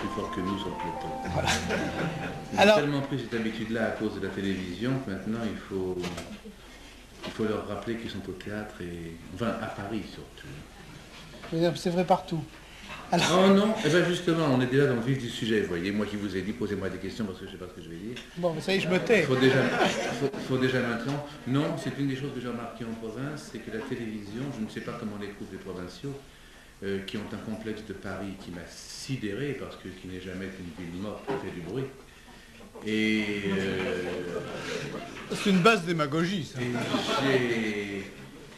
plus fort que nous sur le peloton. Voilà. Ils Alors, ont tellement pris cette habitude-là à cause de la télévision que maintenant il faut leur rappeler qu'ils sont au théâtre, enfin à Paris surtout. c'est vrai partout. Alors, Oh non, eh bien justement, on est déjà dans le vif du sujet, vous voyez, moi qui vous ai dit, posez-moi des questions parce que je ne sais pas ce que je vais dire. bon, mais ça y est, je me tais. Il faut déjà maintenant. Non, c'est une des choses que j'ai remarqué en province, c'est que la télévision, je ne sais pas comment les trouvent les provinciaux, qui ont un complexe de Paris qui m'a sidéré, parce que qui n'est jamais qu'une ville morte qui fait du bruit. Et c'est une base démagogie, ça.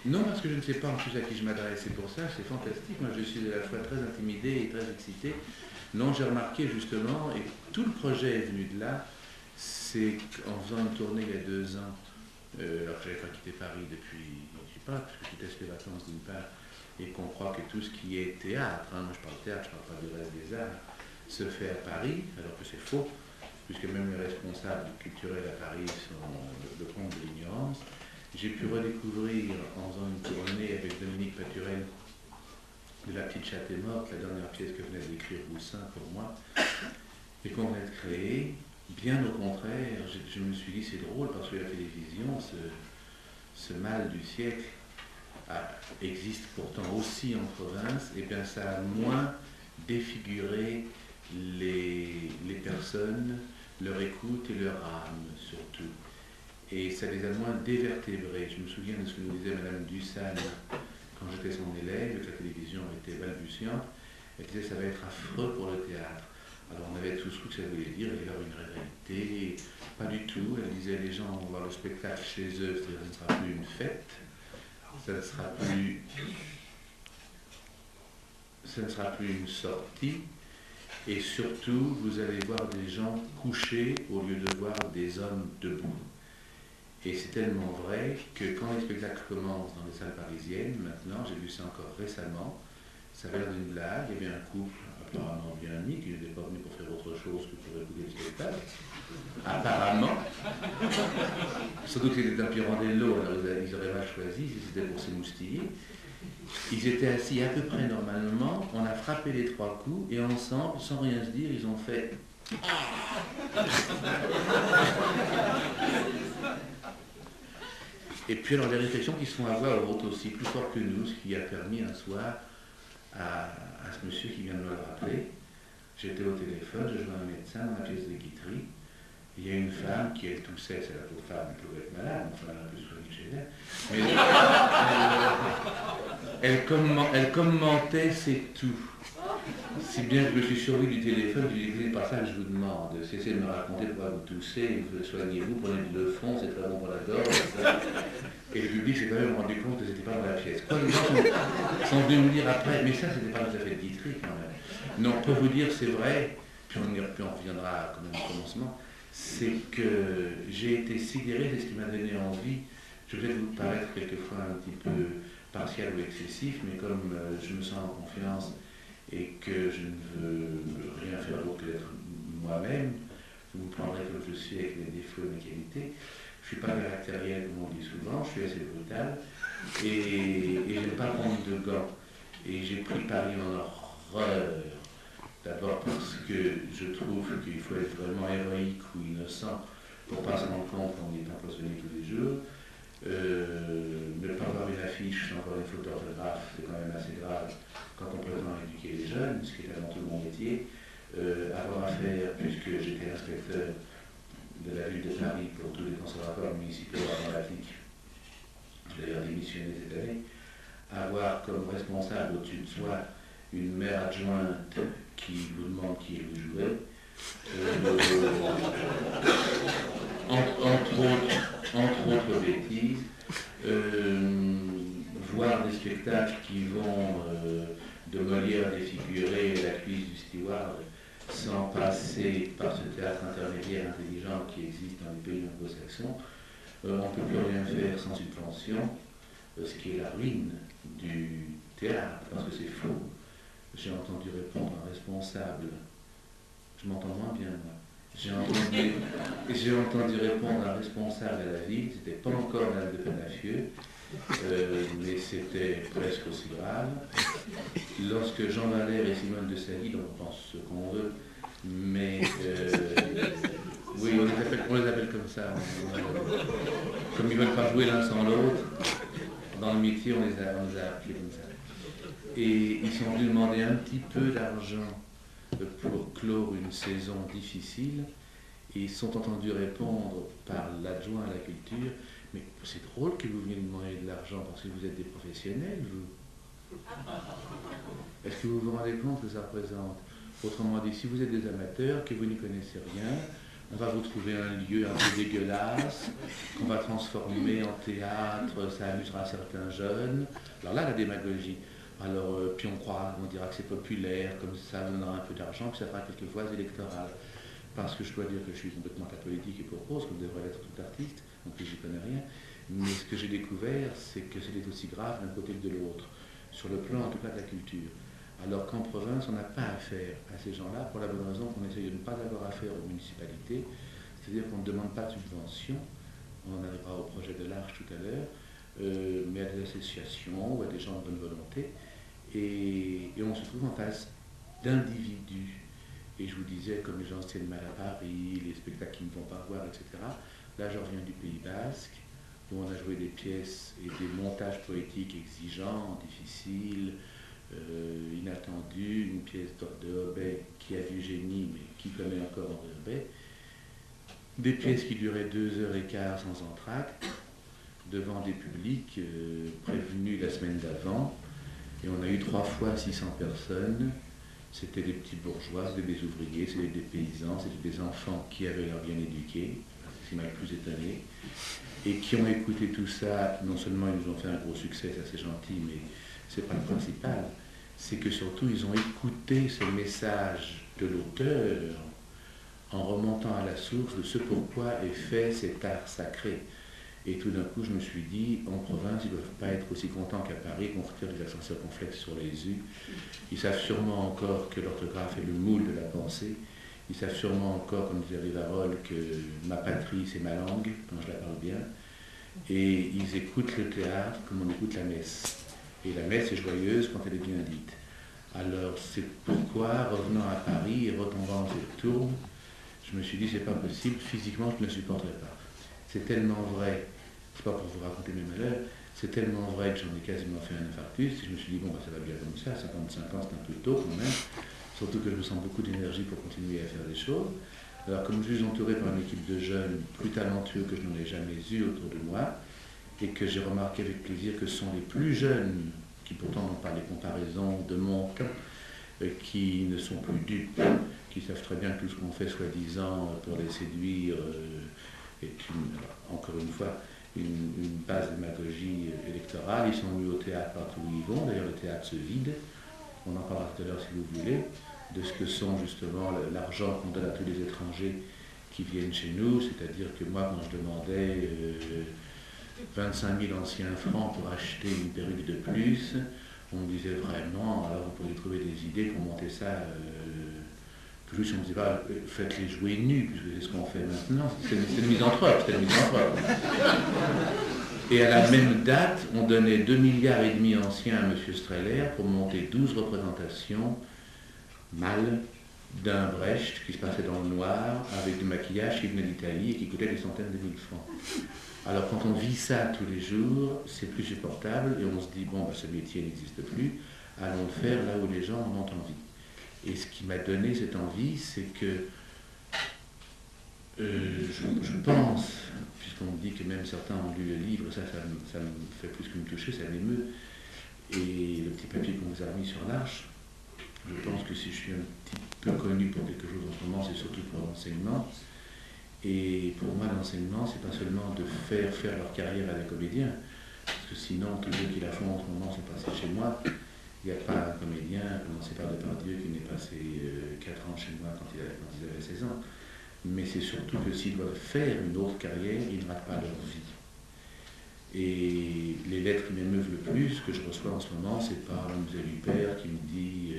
Non, parce que je ne sais pas en plus à qui je m'adresse, c'est pour ça, c'est fantastique. Moi, je suis à la fois très intimidé et très excité. Non, j'ai remarqué justement, et tout le projet est venu de là, c'est qu'en faisant une tournée il y a 2 ans, alors que je n'avais pas quitté Paris depuis, je ne sais pas, parce que je testé les vacances d'une part, et qu'on croit que tout ce qui est théâtre, moi je parle théâtre, je ne parle pas du reste des arts, se fait à Paris, alors que c'est faux, puisque même les responsables culturels à Paris sont le comble de l'ignorance. J'ai pu redécouvrir en faisant une tournée avec Dominique Paturel de La Petite Chatte est morte, la dernière pièce que venait d'écrire Roussin pour moi, et qu'on venait de créer. Bien au contraire, je me suis dit c'est drôle parce que la télévision, ce mal du siècle, existe pourtant aussi en province, et bien ça a moins défiguré les personnes, leur écoute et leur âme surtout. Et ça les a moins dévertébrés. Je me souviens de ce que nous disait Madame Dussane quand j'étais son élève, que la télévision était balbutiante. Elle disait ça va être affreux pour le théâtre. Alors on avait tous cru que ça voulait dire il y avoir une réalité. Pas du tout. Elle disait les gens vont voir le spectacle chez eux, c'est-à-dire que ce ne sera plus une fête, ça ne sera plus une sortie. Et surtout, vous allez voir des gens couchés au lieu de voir des hommes debout. Et c'est tellement vrai que quand les spectacles commencent dans les salles parisiennes, maintenant, j'ai vu ça encore récemment, ça avait l'air d'une blague, il y avait un couple apparemment bien mis qui n'était pas venu pour faire autre chose que pour écouter le spectacle. Apparemment. Surtout que c'était un Pirandello, alors ils auraient mal choisi, c'était pour s'émoustiller. Ils étaient assis à peu près normalement, on a frappé les 3 coups et ensemble, sans rien se dire, ils ont fait... Et puis alors les réflexions qui se font avoir vont aussi plus fort que nous, ce qui a permis un soir à ce monsieur qui vient de me le rappeler. J'étais au téléphone, je jouais un médecin dans la pièce de Guitry. Il y a une femme qui elle toussait, c'est la pauvre femme, elle pouvait être malade, enfin elle a un peu soigné chez elle. Mais elle commentait c'est tout. Si bien que je me suis surpris du téléphone, je lui ai dit par ça que je vous demande, cessez de me raconter pourquoi vous toussez, soignez-vous, prenez du Lefond, c'est très bon pour la gorge, ça. Et le public s'est quand même rendu compte que c'était pas dans la pièce. Quoi, les gens sont venus me dire après, mais ça c'était pas tout à fait Guitry quand même. Non, pour vous dire c'est vrai, puis on reviendra quand même au commencement, c'est que j'ai été sidéré, c'est ce qui m'a donné envie. Je vais vous paraître quelquefois un petit peu partial ou excessif, mais comme je me sens en confiance et que je ne veux rien faire d'autre que d'être moi-même, vous me prendrez comme je suis avec mes défauts et mes qualités. Je ne suis pas caractériel comme on dit souvent, je suis assez brutal et je n'aime pas prendre de gants. Et j'ai pris Paris en horreur. D'abord parce que je trouve qu'il faut être vraiment héroïque ou innocent pour ne pas se rendre compte qu'on est empoisonné tous les jours. Ne pas avoir une affiche sans avoir une faute d'orthographe, c'est quand même assez grave quand on prétend éduquer les jeunes, ce qui est avant tout mon métier. Avoir affaire, puisque j'étais inspecteur de la ville de Paris pour tous les conservatoires municipaux dramatiques, j'ai d'ailleurs démissionné cette année, avoir comme responsable au-dessus de soi une mère adjointe qui vous demande qui vous jouez, entre autres bêtises, voir des spectacles qui vont de Molière défigurer la cuisse du steward sans passer par ce théâtre intermédiaire intelligent qui existe dans les pays anglo-saxons. On ne peut plus rien faire sans subvention, ce qui est la ruine du théâtre, parce que c'est faux. J'ai entendu répondre un responsable, je m'entends moins bien moi, j'ai entendu répondre un responsable à la ville, c'était pas encore Madame de Penafieux, mais c'était presque aussi grave. Lorsque Jean Valère et Simone de Sally, dont on pense ce qu'on veut, Mais oui, on les appelle comme ça. Comme ils ne veulent pas jouer l'un sans l'autre, dans le métier, on les a appelés comme ça. Et ils sont venus demander un petit peu d'argent pour clore une saison difficile. Et ils sont entendus répondre par l'adjoint à la culture, mais c'est drôle que vous veniez nous demander de l'argent parce que vous êtes des professionnels, vous. Est-ce que vous vous rendez compte que ça représente? Autrement dit, si vous êtes des amateurs, que vous n'y connaissez rien, on va vous trouver un lieu un peu dégueulasse, qu'on va transformer en théâtre, ça amusera certains jeunes. Alors là, la démagogie. Alors, puis on dira que c'est populaire, comme ça, on donnera un peu d'argent, puis ça fera quelques voix électorales. Parce que je dois dire que je suis complètement apolitique et pour cause, comme devrait l'être tout artiste, donc j'y connais rien. Mais ce que j'ai découvert, c'est que c'était aussi grave d'un côté que de l'autre, sur le plan en tout cas de la culture. Alors qu'en province, on n'a pas affaire à ces gens-là, pour la bonne raison qu'on essaye de ne pas avoir affaire aux municipalités, c'est-à-dire qu'on ne demande pas de subvention, on arrivera au projet de l'Arche tout à l'heure, mais à des associations ou à des gens de bonne volonté, et on se trouve en face d'individus. Et je vous disais, comme les gens se tiennent mal à Paris, les spectacles qu'ils ne vont pas voir, etc. Là, je reviens du Pays Basque, où on a joué des pièces et des montages poétiques exigeants, difficiles, inattendus. Une pièce de Hobet qui a du génie, mais qui connaît encore Henri Hobet. Des pièces qui duraient 2h15 sans entracte, devant des publics prévenus la semaine d'avant. Et on a eu 3 fois 600 personnes. C'était des petits bourgeois, c'était des ouvriers, c'était des paysans, c'était des enfants qui avaient l'air bien éduqués, ce qui m'a le plus étonné, et qui ont écouté tout ça. Non seulement ils nous ont fait un gros succès, ça c'est gentil, mais c'est pas le principal. C'est que surtout ils ont écouté ce message de l'auteur en remontant à la source de ce pourquoi est fait cet art sacré. Et tout d'un coup, je me suis dit, en province, ils ne doivent pas être aussi contents qu'à Paris, qu'on retire des accents circonflexes sur les U. Ils savent sûrement encore que l'orthographe est le moule de la pensée. Ils savent sûrement encore, comme disait Rivarol, que ma patrie, c'est ma langue, quand je la parle bien. Et ils écoutent le théâtre comme on écoute la messe. Et la messe est joyeuse quand elle est bien dite. Alors, c'est pourquoi, revenant à Paris et retombant dans cette tourbe, je me suis dit, c'est pas possible, physiquement, je ne le supporterai pas. C'est tellement vrai. C'est pas pour vous raconter mes malheurs, c'est tellement vrai que j'en ai quasiment fait un infarctus, et je me suis dit, bon, bah, ça va bien comme ça, 55 ans, c'est un peu tôt quand même, surtout que je me sens beaucoup d'énergie pour continuer à faire des choses. Alors, comme je suis entouré par une équipe de jeunes plus talentueux que je n'en ai jamais eu autour de moi, et que j'ai remarqué avec plaisir que ce sont les plus jeunes, qui pourtant n'ont pas les comparaisons de mon temps, qui ne sont plus dupes, qui savent très bien que tout ce qu'on fait soi-disant pour les séduire est encore une fois, une base de démagogie électorale. Ils sont mis au théâtre partout où ils vont. D'ailleurs, le théâtre se vide. On en parlera tout à l'heure si vous voulez, de ce que sont justement l'argent qu'on donne à tous les étrangers qui viennent chez nous. C'est-à-dire que moi, quand je demandais 25 000 anciens francs pour acheter une perruque de plus, on me disait vraiment, alors vous pourriez trouver des idées pour monter ça. Juste, on ne disait pas, faites-les jouer nus, puisque c'est ce qu'on fait maintenant. C'était une misanthrope, Et à la même date, on donnait 2,5 milliards anciens à M. Streller pour monter 12 représentations mâles d'un Brecht qui se passait dans le noir, avec du maquillage qui venait d'Italie et qui coûtait des centaines de mille francs. Alors quand on vit ça tous les jours, c'est plus supportable et on se dit, bon, bah, ce métier n'existe plus, allons le faire là où les gens en ont envie. Et ce qui m'a donné cette envie, c'est que je pense, puisqu'on me dit que même certains ont lu le livre, ça me fait plus que me toucher, ça m'émeut, et le petit papier qu'on vous a mis sur l'Arche, je pense que si je suis un petit peu connu pour quelque chose en ce moment, c'est surtout pour l'enseignement. Et pour moi, l'enseignement, c'est pas seulement de faire leur carrière à des comédiens, parce que sinon, tous ceux qui la font en ce moment sont passés chez moi. Il n'y a pas un comédien, à commencer par Depardieu, qui n'est passé 4 ans chez moi quand ils avaient 16 ans. Mais c'est surtout que s'ils doivent faire une autre carrière, ils ne ratent pas leur vie. Et les lettres qui m'émeuvent le plus, que je reçois en ce moment, c'est par Mlle Huppert qui me dit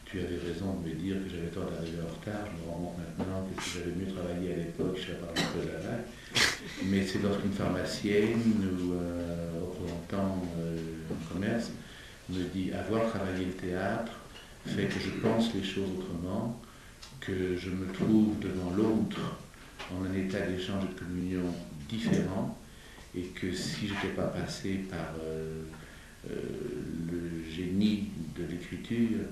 tu avais raison de me dire que j'avais tort d'arriver en retard, je me rends compte maintenant que si j'avais mieux travaillé à l'époque, je serais pas un peu là. Mais c'est lorsqu'une pharmacienne ou représentant en commerce me dit avoir travaillé le théâtre fait que je pense les choses autrement, que je me trouve devant l'autre en un état d'échange de communion différent, et que si je n'étais pas passé par le génie de l'écriture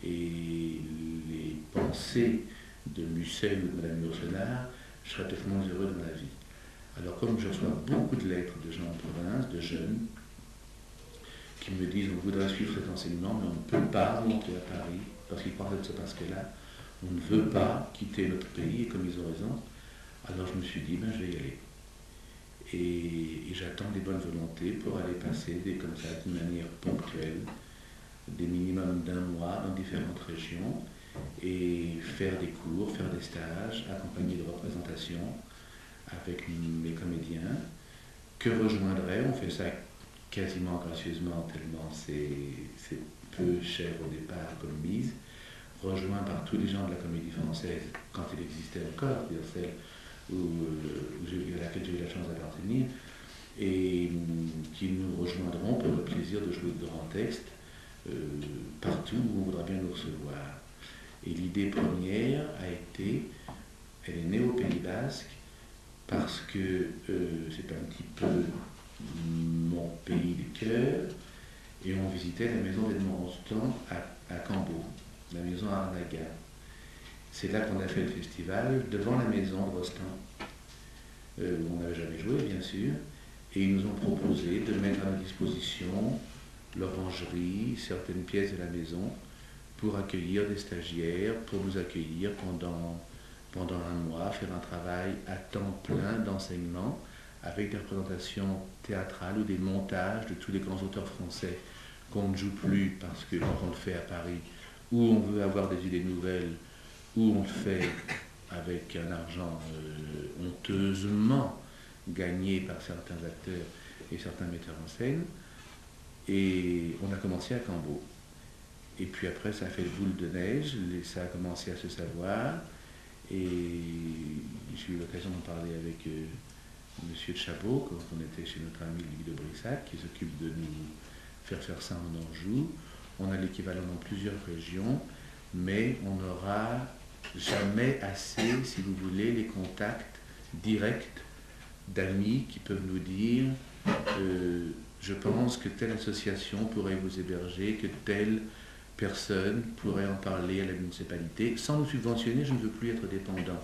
et les pensées de Musset ou de Madame Yourcenar, je serais tellement heureux dans la vie. Alors comme je reçois beaucoup de lettres de gens en province, de jeunes, qui me disent on voudrait suivre cet enseignement, mais on ne peut pas monter à Paris, parce qu'ils pensent de ce parce-là, on ne veut pas quitter notre pays, et comme ils ont raison, alors je me suis dit, ben, je vais y aller. Et j'attends des bonnes volontés pour aller passer comme ça, d'une manière ponctuelle, des minimums d'un mois dans différentes régions, et faire des cours, faire des stages, accompagner de représentations avec mes comédiens, que rejoindraient, on fait ça quasiment gracieusement, tellement c'est peu cher au départ comme mise, rejoint par tous les gens de la Comédie Française, quand il existait encore, c'est-à-dire celle à laquelle j'ai eu la chance d'appartenir, et qui nous rejoindront pour le plaisir de jouer de grands textes partout où on voudra bien nous recevoir. Et l'idée première a été, elle est née au Pays Basque, parce que c'est un petit peu mon pays de cœur, et on visitait la maison d'Edmond Rostand à Cambo, la maison à Arnaga. C'est là qu'on a fait le festival, devant la maison de Rostand, où on n'avait jamais joué, bien sûr, et ils nous ont proposé de mettre à notre disposition l'orangerie, certaines pièces de la maison, pour accueillir des stagiaires, pour nous accueillir pendant un mois, faire un travail à temps plein d'enseignement, avec des représentations théâtrales ou des montages de tous les grands auteurs français qu'on ne joue plus parce que quand on le fait à Paris, où on veut avoir des idées nouvelles, où on le fait avec un argent honteusement gagné par certains acteurs et certains metteurs en scène. Et on a commencé à Cambo. Et puis après, ça a fait le boule de neige, ça a commencé à se savoir. Et j'ai eu l'occasion d'en parler avec Monsieur de Chabot, quand on était chez notre ami Louis de Brissac, qui s'occupe de nous faire ça en Anjou. On a l'équivalent dans plusieurs régions, mais on n'aura jamais assez, si vous voulez, les contacts directs d'amis qui peuvent nous dire je pense que telle association pourrait vous héberger, que telle personne pourrait en parler à la municipalité. Sans nous subventionner, je ne veux plus être dépendant,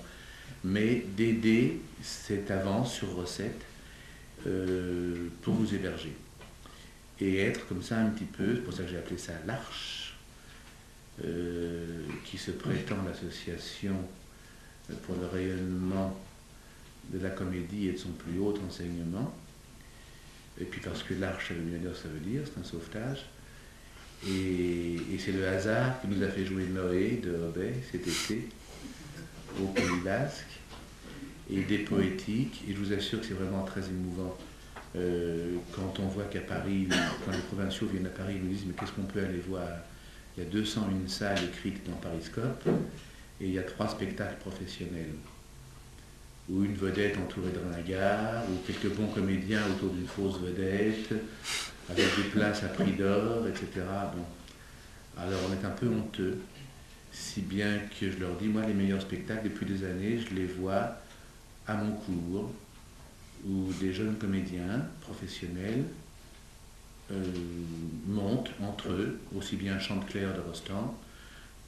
mais d'aider cette avance sur recette pour vous héberger. Et être comme ça un petit peu, c'est pour ça que j'ai appelé ça l'Arche, qui se prétend l'association pour le rayonnement de la comédie et de son plus haut enseignement. Et puis parce que l'Arche, ça veut dire, c'est un sauvetage. Et c'est le hasard qui nous a fait jouer Noé de Robet cet été au Pays Basque, et des poétiques, et je vous assure que c'est vraiment très émouvant quand on voit qu'à Paris, quand les provinciaux viennent à Paris, ils nous disent mais qu'est-ce qu'on peut aller voir? Il y a 201 salles écrites dans Pariscope, et il y a 3 spectacles professionnels, ou une vedette entourée de ringards, ou quelques bons comédiens autour d'une fausse vedette, avec des places à prix d'or, etc. Bon. Alors on est un peu honteux, si bien que je leur dis, moi les meilleurs spectacles depuis des années, je les vois à mon cours, où des jeunes comédiens professionnels montent entre eux, aussi bien Chanteclair de Rostand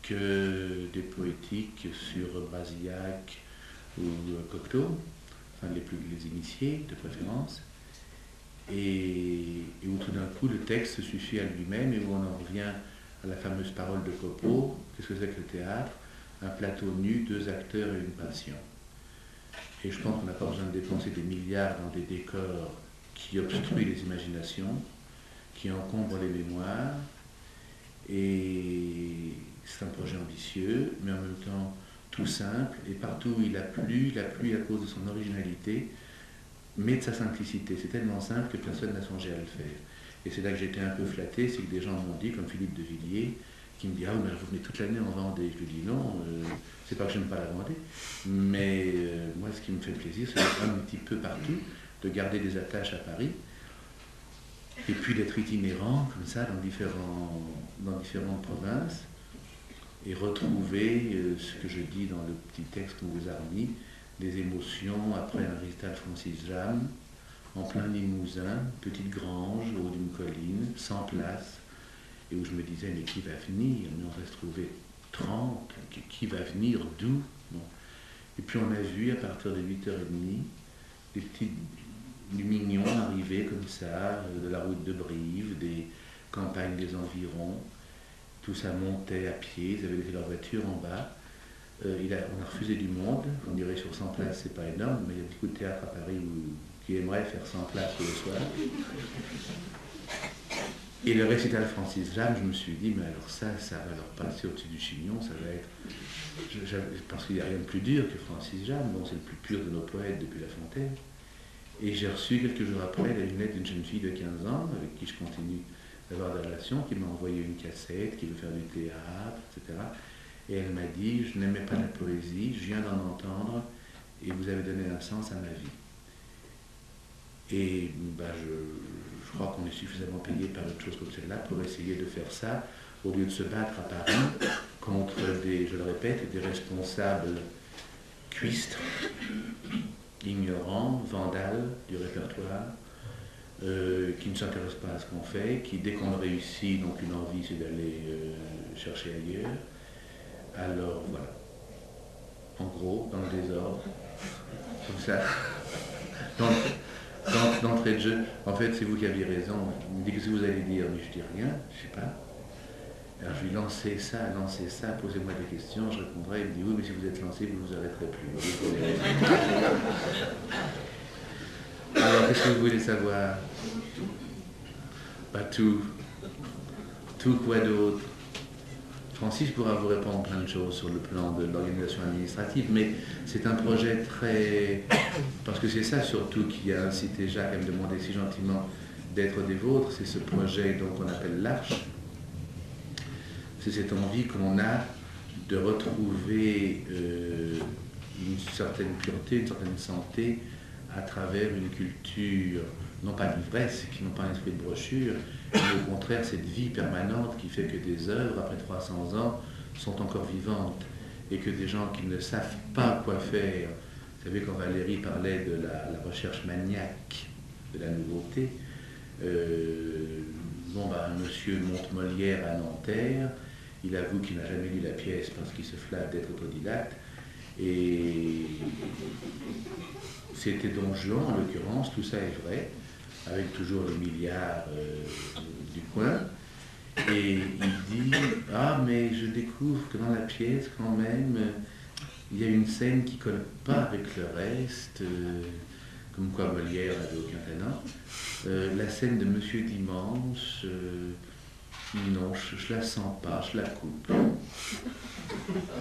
que des poétiques sur Brasillac ou Cocteau, enfin les initiés de préférence, et où tout d'un coup le texte se suffit à lui-même, et où on en revient à la fameuse parole de Copeau, qu'est-ce que c'est que le théâtre? Un plateau nu, 2 acteurs et une passion. Et je pense qu'on n'a pas besoin de dépenser des milliards dans des décors qui obstruent les imaginations, qui encombrent les mémoires. Et c'est un projet ambitieux, mais en même temps tout simple. Et partout où il a plu à cause de son originalité, mais de sa simplicité. C'est tellement simple que personne n'a songé à le faire. Et c'est là que j'étais un peu flatté, c'est que des gens m'ont dit, comme Philippe de Villiers, qui me dit « Ah, mais vous venez toute l'année en Vendée ». Je lui dis « Non, c'est pas que j'aime pas la Vendée, mais moi, ce qui me fait plaisir, c'est d'être un petit peu partout, de garder des attaches à Paris, et puis d'être itinérant, comme ça, dans différentes provinces, et retrouver ce que je dis dans le petit texte qu'on vous a remis, des émotions après un récital Francis Jam, en plein Limousin, petite grange au haut d'une colline, sans place, et où je me disais, mais qui va venir? Mais on va se trouver 30, qui va venir, d'où? Bon. Et puis on a vu à partir de 8h30 des petits mignons arriver comme ça, de la route de Brive, des campagnes des environs. Tout ça montait à pied, ils avaient laissé leur voiture en bas. On a refusé du monde, on dirait sur 100 places, c'est pas énorme, mais il y a beaucoup de théâtres à Paris qui aimeraient faire 100 places le soir. Et le récital Francis Jam, je me suis dit, mais alors ça va leur passer au-dessus du chignon, ça va être... parce qu'il n'y a rien de plus dur que Francis Jam, bon, c'est le plus pur de nos poètes depuis La Fontaine. Et j'ai reçu quelques jours après la lunette d'une jeune fille de 15 ans, avec qui je continue d'avoir des relations, qui m'a envoyé une cassette, qui veut faire du théâtre, etc. Et elle m'a dit, je n'aimais pas la poésie, je viens d'en entendre, et vous avez donné un sens à ma vie. Et je crois qu'on est suffisamment payé par autre chose comme celle-là pour essayer de faire ça, au lieu de se battre à Paris contre des, je le répète, des responsables cuistres, ignorants, vandales du répertoire, qui ne s'intéressent pas à ce qu'on fait, qui dès qu'on réussit n'ont qu'une envie, c'est d'aller chercher ailleurs. Alors voilà, en gros, dans le désordre, comme ça, d'entrée de jeu. En fait, c'est vous qui aviez raison. Il me dit, qu'est-ce que vous allez dire? Mais je dis rien, je sais pas. Alors je lui lancez ça, posez-moi des questions, je répondrai. Il me dit, oui, mais si vous êtes lancé, vous ne vous arrêterez plus. Alors, qu'est-ce que vous voulez savoir? Pas tout. Tout quoi d'autre? Francis pourra vous répondre plein de choses sur le plan de l'organisation administrative, mais c'est un projet très... Parce que c'est ça surtout qui a incité Jacques à me demander si gentiment d'être des vôtres, c'est ce projet donc qu'on appelle l'Arche. C'est cette envie qu'on a de retrouver une certaine pureté, une certaine santé à travers une culture, non pas d'ivresse, qui n'ont pas un esprit de brochure, mais au contraire cette vie permanente qui fait que des œuvres, après 300 ans, sont encore vivantes, et que des gens qui ne savent pas quoi faire, vous savez quand Valérie parlait de la recherche maniaque de la nouveauté, monsieur monte Molière à Nanterre, il avoue qu'il n'a jamais lu la pièce parce qu'il se flatte d'être autodidacte, et c'était Don Juan en l'occurrence, tout ça est vrai, avec toujours le milliard du coin, et il dit « Ah, mais je découvre que dans la pièce, quand même, il y a une scène qui ne colle pas avec le reste, comme quoi Molière n'avait aucun talent. La scène de Monsieur Dimanche, non, je la sens pas, je la coupe.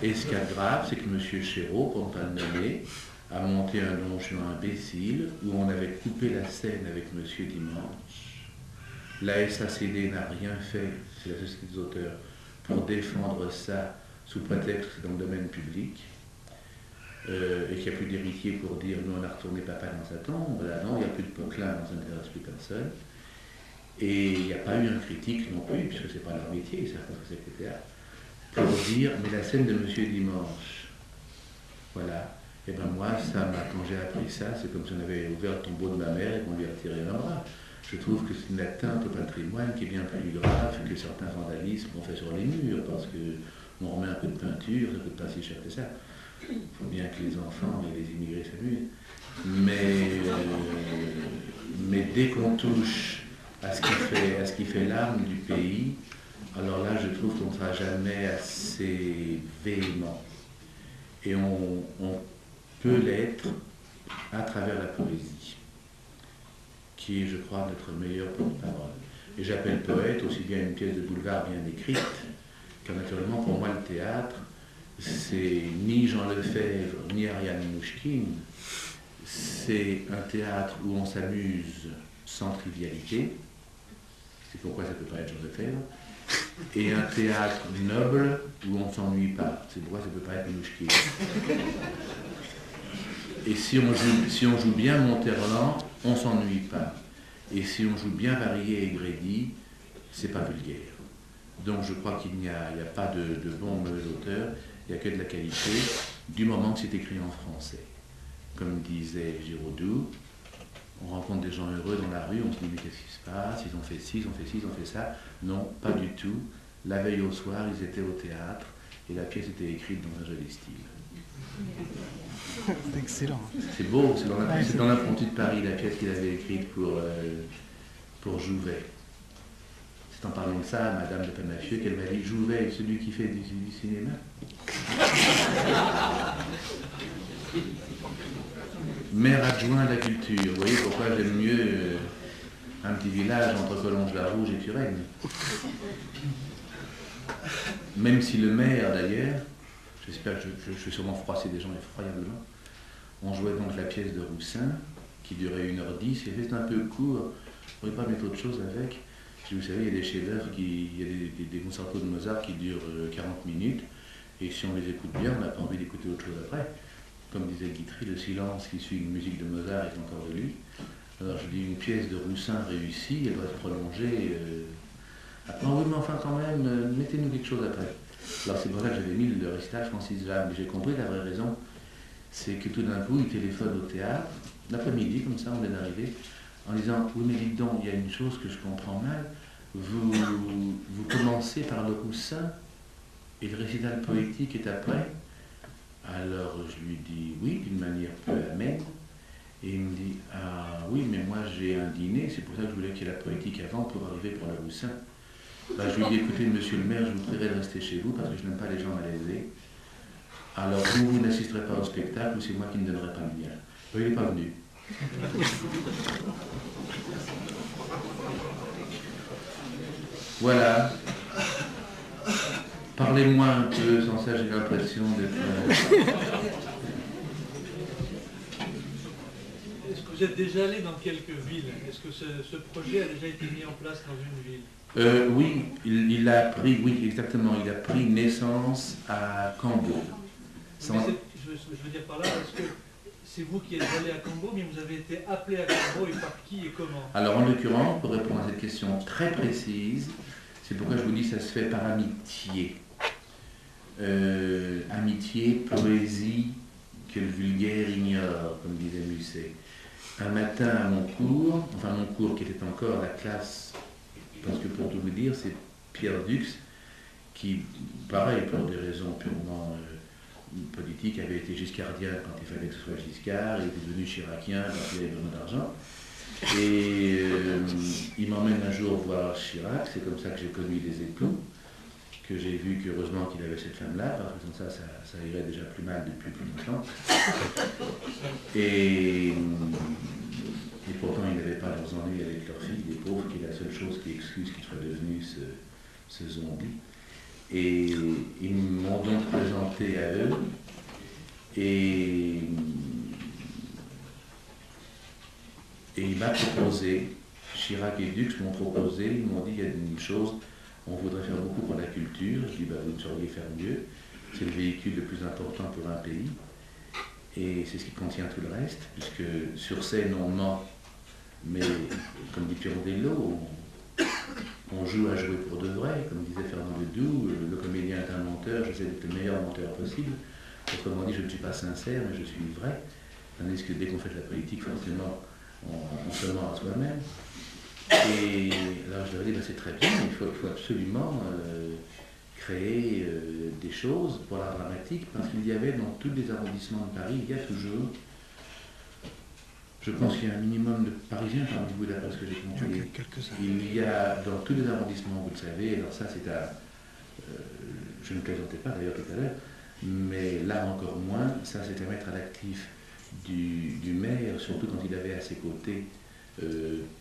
Et ce qui est grave, c'est que Monsieur Chéreau, pour ne pas le nommer, a monté un Don Juan imbécile où on avait coupé la scène avec Monsieur Dimanche. La SACD n'a rien fait, c'est la Société des auteurs, pour défendre ça sous prétexte que c'est dans le domaine public, et qu'il n'y a plus d'héritier pour dire nous on a retourné papa dans sa tombe, là non, il n'y a plus de Poquelin, ça n'intéresse plus personne. Et il n'y a pas eu un critique non plus, puisque ce n'est pas leur métier, ils savent pas ce que c'est que le théâtre, pour dire mais la scène de Monsieur Dimanche, voilà. Et bien moi, quand j'ai appris ça, c'est comme si on avait ouvert le tombeau de ma mère et qu'on lui a tiré un bras. Je trouve que c'est une atteinte au patrimoine qui est bien plus grave que certains vandalismes qu'on fait sur les murs, parce qu'on remet un peu de peinture, ça ne coûte pas si cher que ça. Il faut bien que les enfants et les immigrés s'amusent. Mais dès qu'on touche à ce qui fait l'âme du pays, alors là, je trouve qu'on ne sera jamais assez véhément. Et on peut l'être à travers la poésie, qui est, je crois, notre meilleur porte-parole. Et j'appelle poète aussi bien une pièce de boulevard bien écrite, car naturellement, pour moi, le théâtre, c'est ni Jean Lefebvre, ni Ariane Mouchkine, c'est un théâtre où on s'amuse sans trivialité, c'est pourquoi ça ne peut pas être Jean Lefebvre, et un théâtre noble où on ne s'ennuie pas, c'est pourquoi ça ne peut pas être Mouchkine. Et si on joue bien Monterland, on ne s'ennuie pas. Et si on joue bien Varié et Grédy, c'est pas vulgaire. Donc je crois qu'il n'y a pas de bon ou mauvais auteur, il n'y a que de la qualité, du moment que c'est écrit en français. Comme disait Giraudoux, on rencontre des gens heureux dans la rue, on se dit mais qu'est-ce qui se passe, ils ont fait ci, ils ont fait ci, ils ont fait ça. Non, pas du tout. La veille au soir, ils étaient au théâtre et la pièce était écrite dans un joli style. C'est excellent. C'est beau, c'est dans l'apprenti de Paris, la pièce qu'il avait écrite pour Jouvet. C'est en parlant de ça à Madame de Pamafieux qu'elle m'a dit Jouvet, celui qui fait du cinéma. Maire adjoint de la culture, vous voyez pourquoi j'aime mieux un petit village entre Collonges-la-Rouge et Turenne. Même si le maire d'ailleurs, j'espère que je vais sûrement froisser des gens effroyablement, on jouait donc la pièce de Roussin qui durait 1h10, et c'est un peu court, je ne pourrais pas mettre autre chose avec. Vous savez, il y a des chefs-d'œuvre, il y a des concertos de Mozart qui durent 40 minutes, et si on les écoute bien, on n'a pas envie d'écouter autre chose après. Comme disait Guitry, le silence qui suit une musique de Mozart est encore de lui. Alors je dis, une pièce de Roussin réussie, elle doit se prolonger. Après, oui, mais enfin quand même, mettez-nous quelque chose après. Alors c'est pour ça que j'avais mis le récital Francis Jam, mais j'ai compris la vraie raison, c'est que tout d'un coup, il téléphone au théâtre, l'après-midi, comme ça, on vient d'arriver, en disant, oui mais dites donc, il y a une chose que je comprends mal, vous commencez par le Roussin et le récital poétique est après. Alors je lui dis oui, d'une manière peu amène, et il me dit, ah oui, mais moi j'ai un dîner, c'est pour ça que je voulais qu'il y ait la poétique avant pour arriver pour le Roussin. Ben, je lui dis, écoutez monsieur le maire, je vous prierai de rester chez vous parce que je n'aime pas les gens malaisés. Alors vous n'assisterez pas au spectacle ou c'est moi qui ne donnerai pas le mien. Ben, il n'est pas venu. Voilà. Parlez-moi un peu, sans ça j'ai l'impression d'être... Est-ce que vous êtes déjà allé dans quelques villes? Est-ce que ce projet a déjà été mis en place dans une ville? Oui, il a pris, oui exactement, il a pris naissance à Cambo. Je veux dire par là, est-ce que c'est vous qui êtes allé à Cambo, mais vous avez été appelé à Cambo et par qui et comment? Alors en l'occurrence, pour répondre à cette question très précise, c'est pourquoi je vous dis que ça se fait par amitié. Amitié, poésie que le vulgaire ignore, comme disait Musset. Un matin à mon cours qui était encore la classe, parce que pour tout vous dire, c'est Pierre Dux qui, pareil, pour des raisons purement politiques, avait été giscardien quand il fallait que ce soit Giscard, il était devenu chiracien quand il avait besoin d'argent. Et il m'emmène un jour voir Chirac, c'est comme ça que j'ai connu les époux, que j'ai vu qu'heureusement qu'il avait cette femme-là, parce que sans ça irait déjà plus mal depuis plus longtemps. Et pourtant, ils n'avaient pas leurs ennuis avec leur fille, les pauvres, qui est la seule chose qui excuse qu'il soit devenu ce zombie. Et ils m'ont donc présenté à eux, et il m'a proposé, Chirac et Dux m'ont proposé, ils m'ont dit, il y a une chose, on voudrait faire beaucoup pour la culture. Je dis, bah, vous ne sauriez faire mieux. C'est le véhicule le plus important pour un pays. Et c'est ce qui contient tout le reste, puisque sur scène, on ment. Mais, comme dit Pirandello, on joue à jouer pour de vrai. Comme disait Fernand Ledoux, le comédien est un menteur, j'essaie d'être le meilleur menteur possible. Autrement dit, je ne suis pas sincère, mais je suis vrai. Tandis que dès qu'on fait de la politique, forcément, on se ment à soi-même. Et alors je leur ai dit, ben, c'est très bien, il faut absolument créer des choses pour l'art dramatique, parce qu'il y avait dans tous les arrondissements de Paris, il y a toujours, je pense qu'il y a un minimum de Parisiens parmi vous, d'après ce que j'ai compris. Il y a dans tous les arrondissements, vous le savez, alors ça c'est à... je ne plaisantais pas d'ailleurs tout à l'heure, mais là encore moins, ça c'est à mettre à l'actif du maire, surtout quand il avait à ses côtés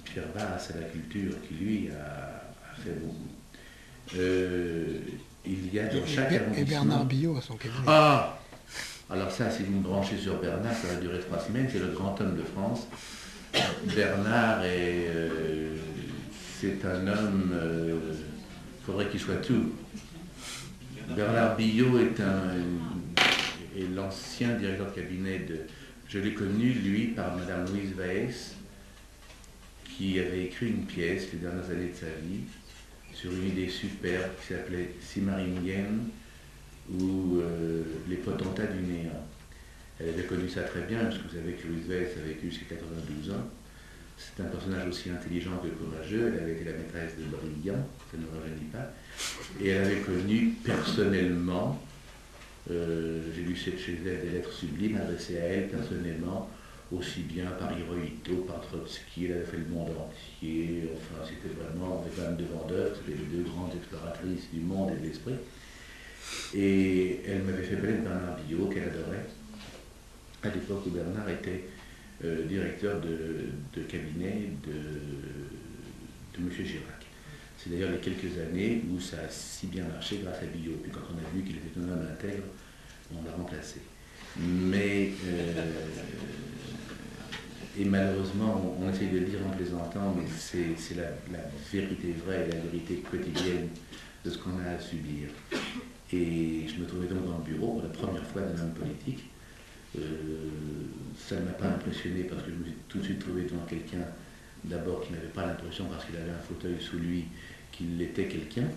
Pierre Basse à la culture, qui lui a fait beaucoup. Il y a dans chaque arrondissement... Et Bernard Billot à son cabinet. Ah! Alors ça, si vous me branchez sur Bernard, ça va durer 3 semaines, c'est le grand homme de France. Bernard c'est un homme, il faudrait qu'il soit tout. Bernard Billot est l'ancien directeur de cabinet de... Je l'ai connu, lui, par Madame Louise Waes, qui avait écrit une pièce les dernières années de sa vie, sur une idée superbe qui s'appelait Simaringen, ou les potentats du néant. Elle avait connu ça très bien, parce que vous savez que Louise Weiss a vécu jusqu'à 92 ans. C'est un personnage aussi intelligent que courageux. Elle avait été la maîtresse de Briand, ça ne me rajeunit pas. Et elle avait connu personnellement, j'ai lu chez elle des lettres sublimes adressées à elle personnellement, aussi bien par Hirohito, par Trotsky. Elle avait fait le monde entier. Enfin, c'était vraiment, on avait quand même deux vendeurs, c'était les deux grandes exploratrices du monde et de l'esprit. Et elle m'avait fait parler de Bernard Biot, qu'elle adorait, à l'époque où Bernard était directeur de cabinet de M. Chirac. C'est d'ailleurs les quelques années où ça a si bien marché grâce à Biot. Puis quand on a vu qu'il était un homme intègre, on l'a remplacé. Mais, et malheureusement, on essaye de le dire en plaisantant, mais c'est la vérité vraie, la vérité quotidienne de ce qu'on a à subir. Et je me trouvais donc dans le bureau pour la première fois d'un homme politique. Ça ne m'a pas impressionné parce que je me suis tout de suite trouvé devant quelqu'un, d'abord qui n'avait pas l'impression, parce qu'il avait un fauteuil sous lui, qu'il était quelqu'un.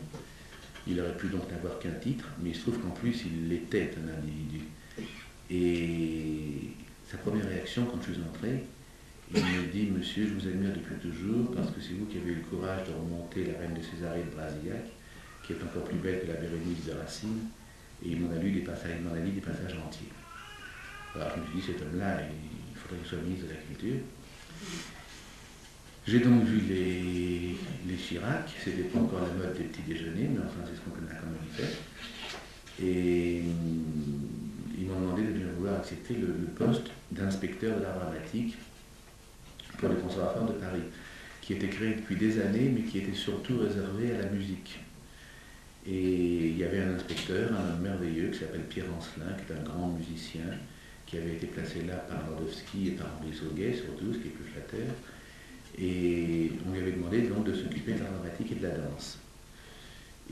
Il aurait pu donc n'avoir qu'un titre, mais il se trouve qu'en plus il était un individu. Et sa première réaction quand je suis entré, il me dit: Monsieur, je vous admire depuis toujours parce que c'est vous qui avez eu le courage de remonter la reine de Césarée de Brasillac, qui est encore plus belle que la Bérénice de Racine, et il m'en a lu des passages entiers. Alors je me suis dit, cet homme-là, il faudrait qu'il soit ministre de la Culture. J'ai donc vu les Chirac, c'était pas encore la mode des petits déjeuners, mais enfin c'est ce qu'on a quand même fait. Et ils m'ont demandé de bien vouloir accepter le poste d'inspecteur de l'art dramatique pour le Conservatoire de Paris, qui était créé depuis des années, mais qui était surtout réservé à la musique. Et il y avait un inspecteur, un homme merveilleux, qui s'appelle Pierre Ancelin, qui est un grand musicien, qui avait été placé là par Landowski et par Henri Sauguet, surtout, ce qui est plus flatteur. Et on lui avait demandé donc de s'occuper de l'art dramatique et de la danse.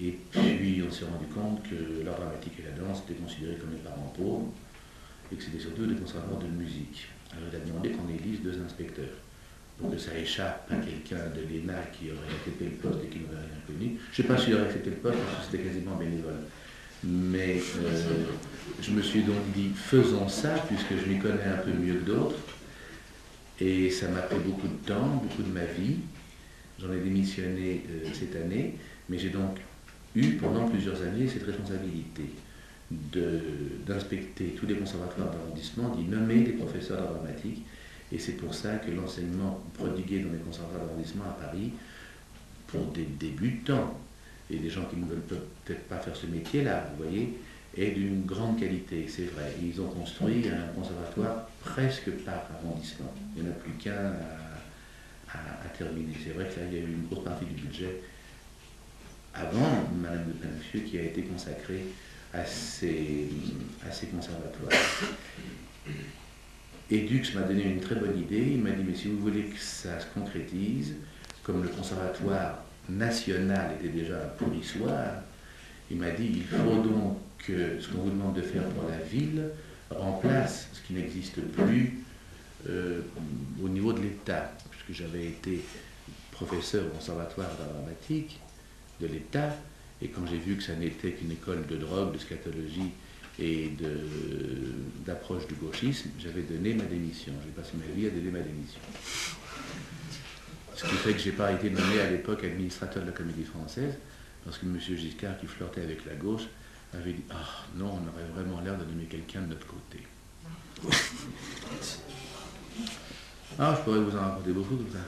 Et puis on s'est rendu compte que l'art dramatique et la danse étaient considérés comme des parents pauvres, et que c'était surtout des conservateurs de musique. Alors il a demandé qu'on élise deux inspecteurs, pour que ça échappe à quelqu'un de l'ENA qui aurait accepté le poste et qui n'aurait rien connu. Je ne sais pas s'il aurait accepté le poste, parce que c'était quasiment bénévole. Mais je me suis donc dit, faisons ça, puisque je m'y connais un peu mieux que d'autres. Et ça m'a pris beaucoup de temps, beaucoup de ma vie. J'en ai démissionné cette année, mais j'ai donc eu pendant plusieurs années cette responsabilité d'inspecter tous les conservatoires d'arrondissement, d'y nommer des professeurs d'art dramatique. Et c'est pour ça que l'enseignement prodigué dans les conservatoires d'arrondissement à Paris, pour des débutants, et des gens qui ne veulent peut-être pas faire ce métier-là, vous voyez, est d'une grande qualité, c'est vrai. Ils ont construit un conservatoire presque par arrondissement. Il n'y en a plus qu'un à terminer. C'est vrai que là, il y a eu une grosse partie du budget avant Madame de Pinfieux qui a été consacrée à ces conservatoires. Et Dux m'a donné une très bonne idée. Il m'a dit, mais si vous voulez que ça se concrétise, comme le conservatoire national était déjà un pourrissoir, il m'a dit, il faut donc que ce qu'on vous demande de faire pour la ville remplace ce qui n'existe plus au niveau de l'État, puisque j'avais été professeur au conservatoire d'art dramatique de l'État, et quand j'ai vu que ça n'était qu'une école de drogue, de scatologie et d'approche du gauchisme, j'avais donné ma démission. J'ai passé ma vie à donner ma démission. Ce qui fait que je n'ai pas été nommé à l'époque administrateur de la Comédie Française, parce que M. Giscard, qui flirtait avec la gauche, avait dit « Ah non, on aurait vraiment l'air de nommer quelqu'un de notre côté. » Ah, je pourrais vous en raconter beaucoup comme ça.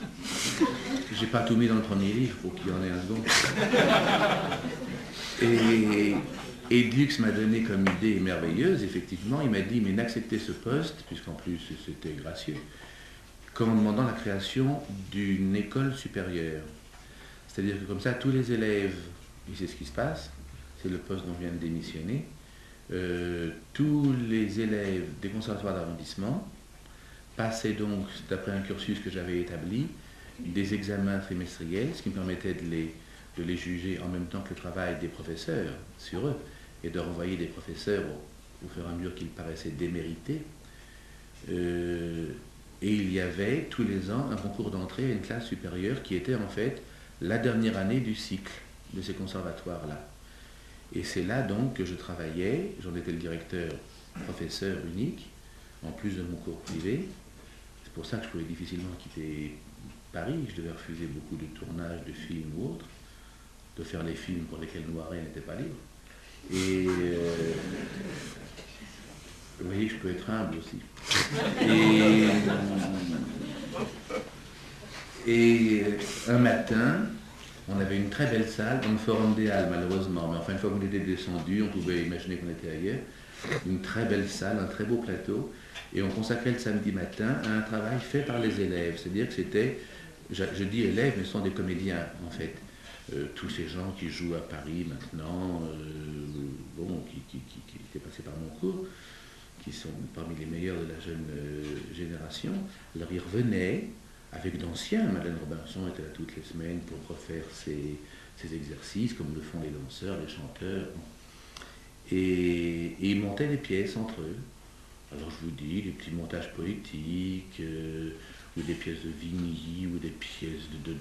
J'ai pas tout mis dans le premier livre pour qu'il y en ait un second. Et Dux m'a donné comme idée merveilleuse, effectivement. Il m'a dit, mais n'acceptez ce poste, puisqu'en plus c'était gracieux, qu'en demandant la création d'une école supérieure. C'est-à-dire que comme ça, tous les élèves, et c'est ce qui se passe, c'est le poste dont je viens de démissionner, tous les élèves des conservatoires d'arrondissement passaient donc, d'après un cursus que j'avais établi, des examens trimestriels, ce qui me permettait de les juger en même temps que le travail des professeurs sur eux, et de renvoyer des professeurs au fur et à mesure qu'ils paraissaient démérités. Et il y avait tous les ans un concours d'entrée à une classe supérieure qui était en fait la dernière année du cycle. de ces conservatoires-là. Et c'est là donc que je travaillais, j'en étais le directeur, professeur unique, en plus de mon cours privé. C'est pour ça que je pouvais difficilement quitter Paris, je devais refuser beaucoup de tournages de films ou autres, de faire les films pour lesquels Noiret n'était pas libre. Et vous voyez que je peux être humble aussi. Et un matin, on avait une très belle salle dans le Forum des Halles, malheureusement, mais enfin, une fois qu'on était descendu, on pouvait imaginer qu'on était ailleurs. Une très belle salle, un très beau plateau, et on consacrait le samedi matin à un travail fait par les élèves. C'est-à-dire que c'était, je dis élèves, mais ce sont des comédiens, en fait. Tous ces gens qui jouent à Paris maintenant, qui étaient passés par mon cours, qui sont parmi les meilleurs de la jeune génération, alors ils revenaient avec d'anciens. Madeleine Robinson était là toutes les semaines pour refaire ses exercices, comme le font les danseurs, les chanteurs. Et ils montaient des pièces entre eux. Alors je vous dis, des petits montages poétiques, ou des pièces de Vigny, ou des pièces de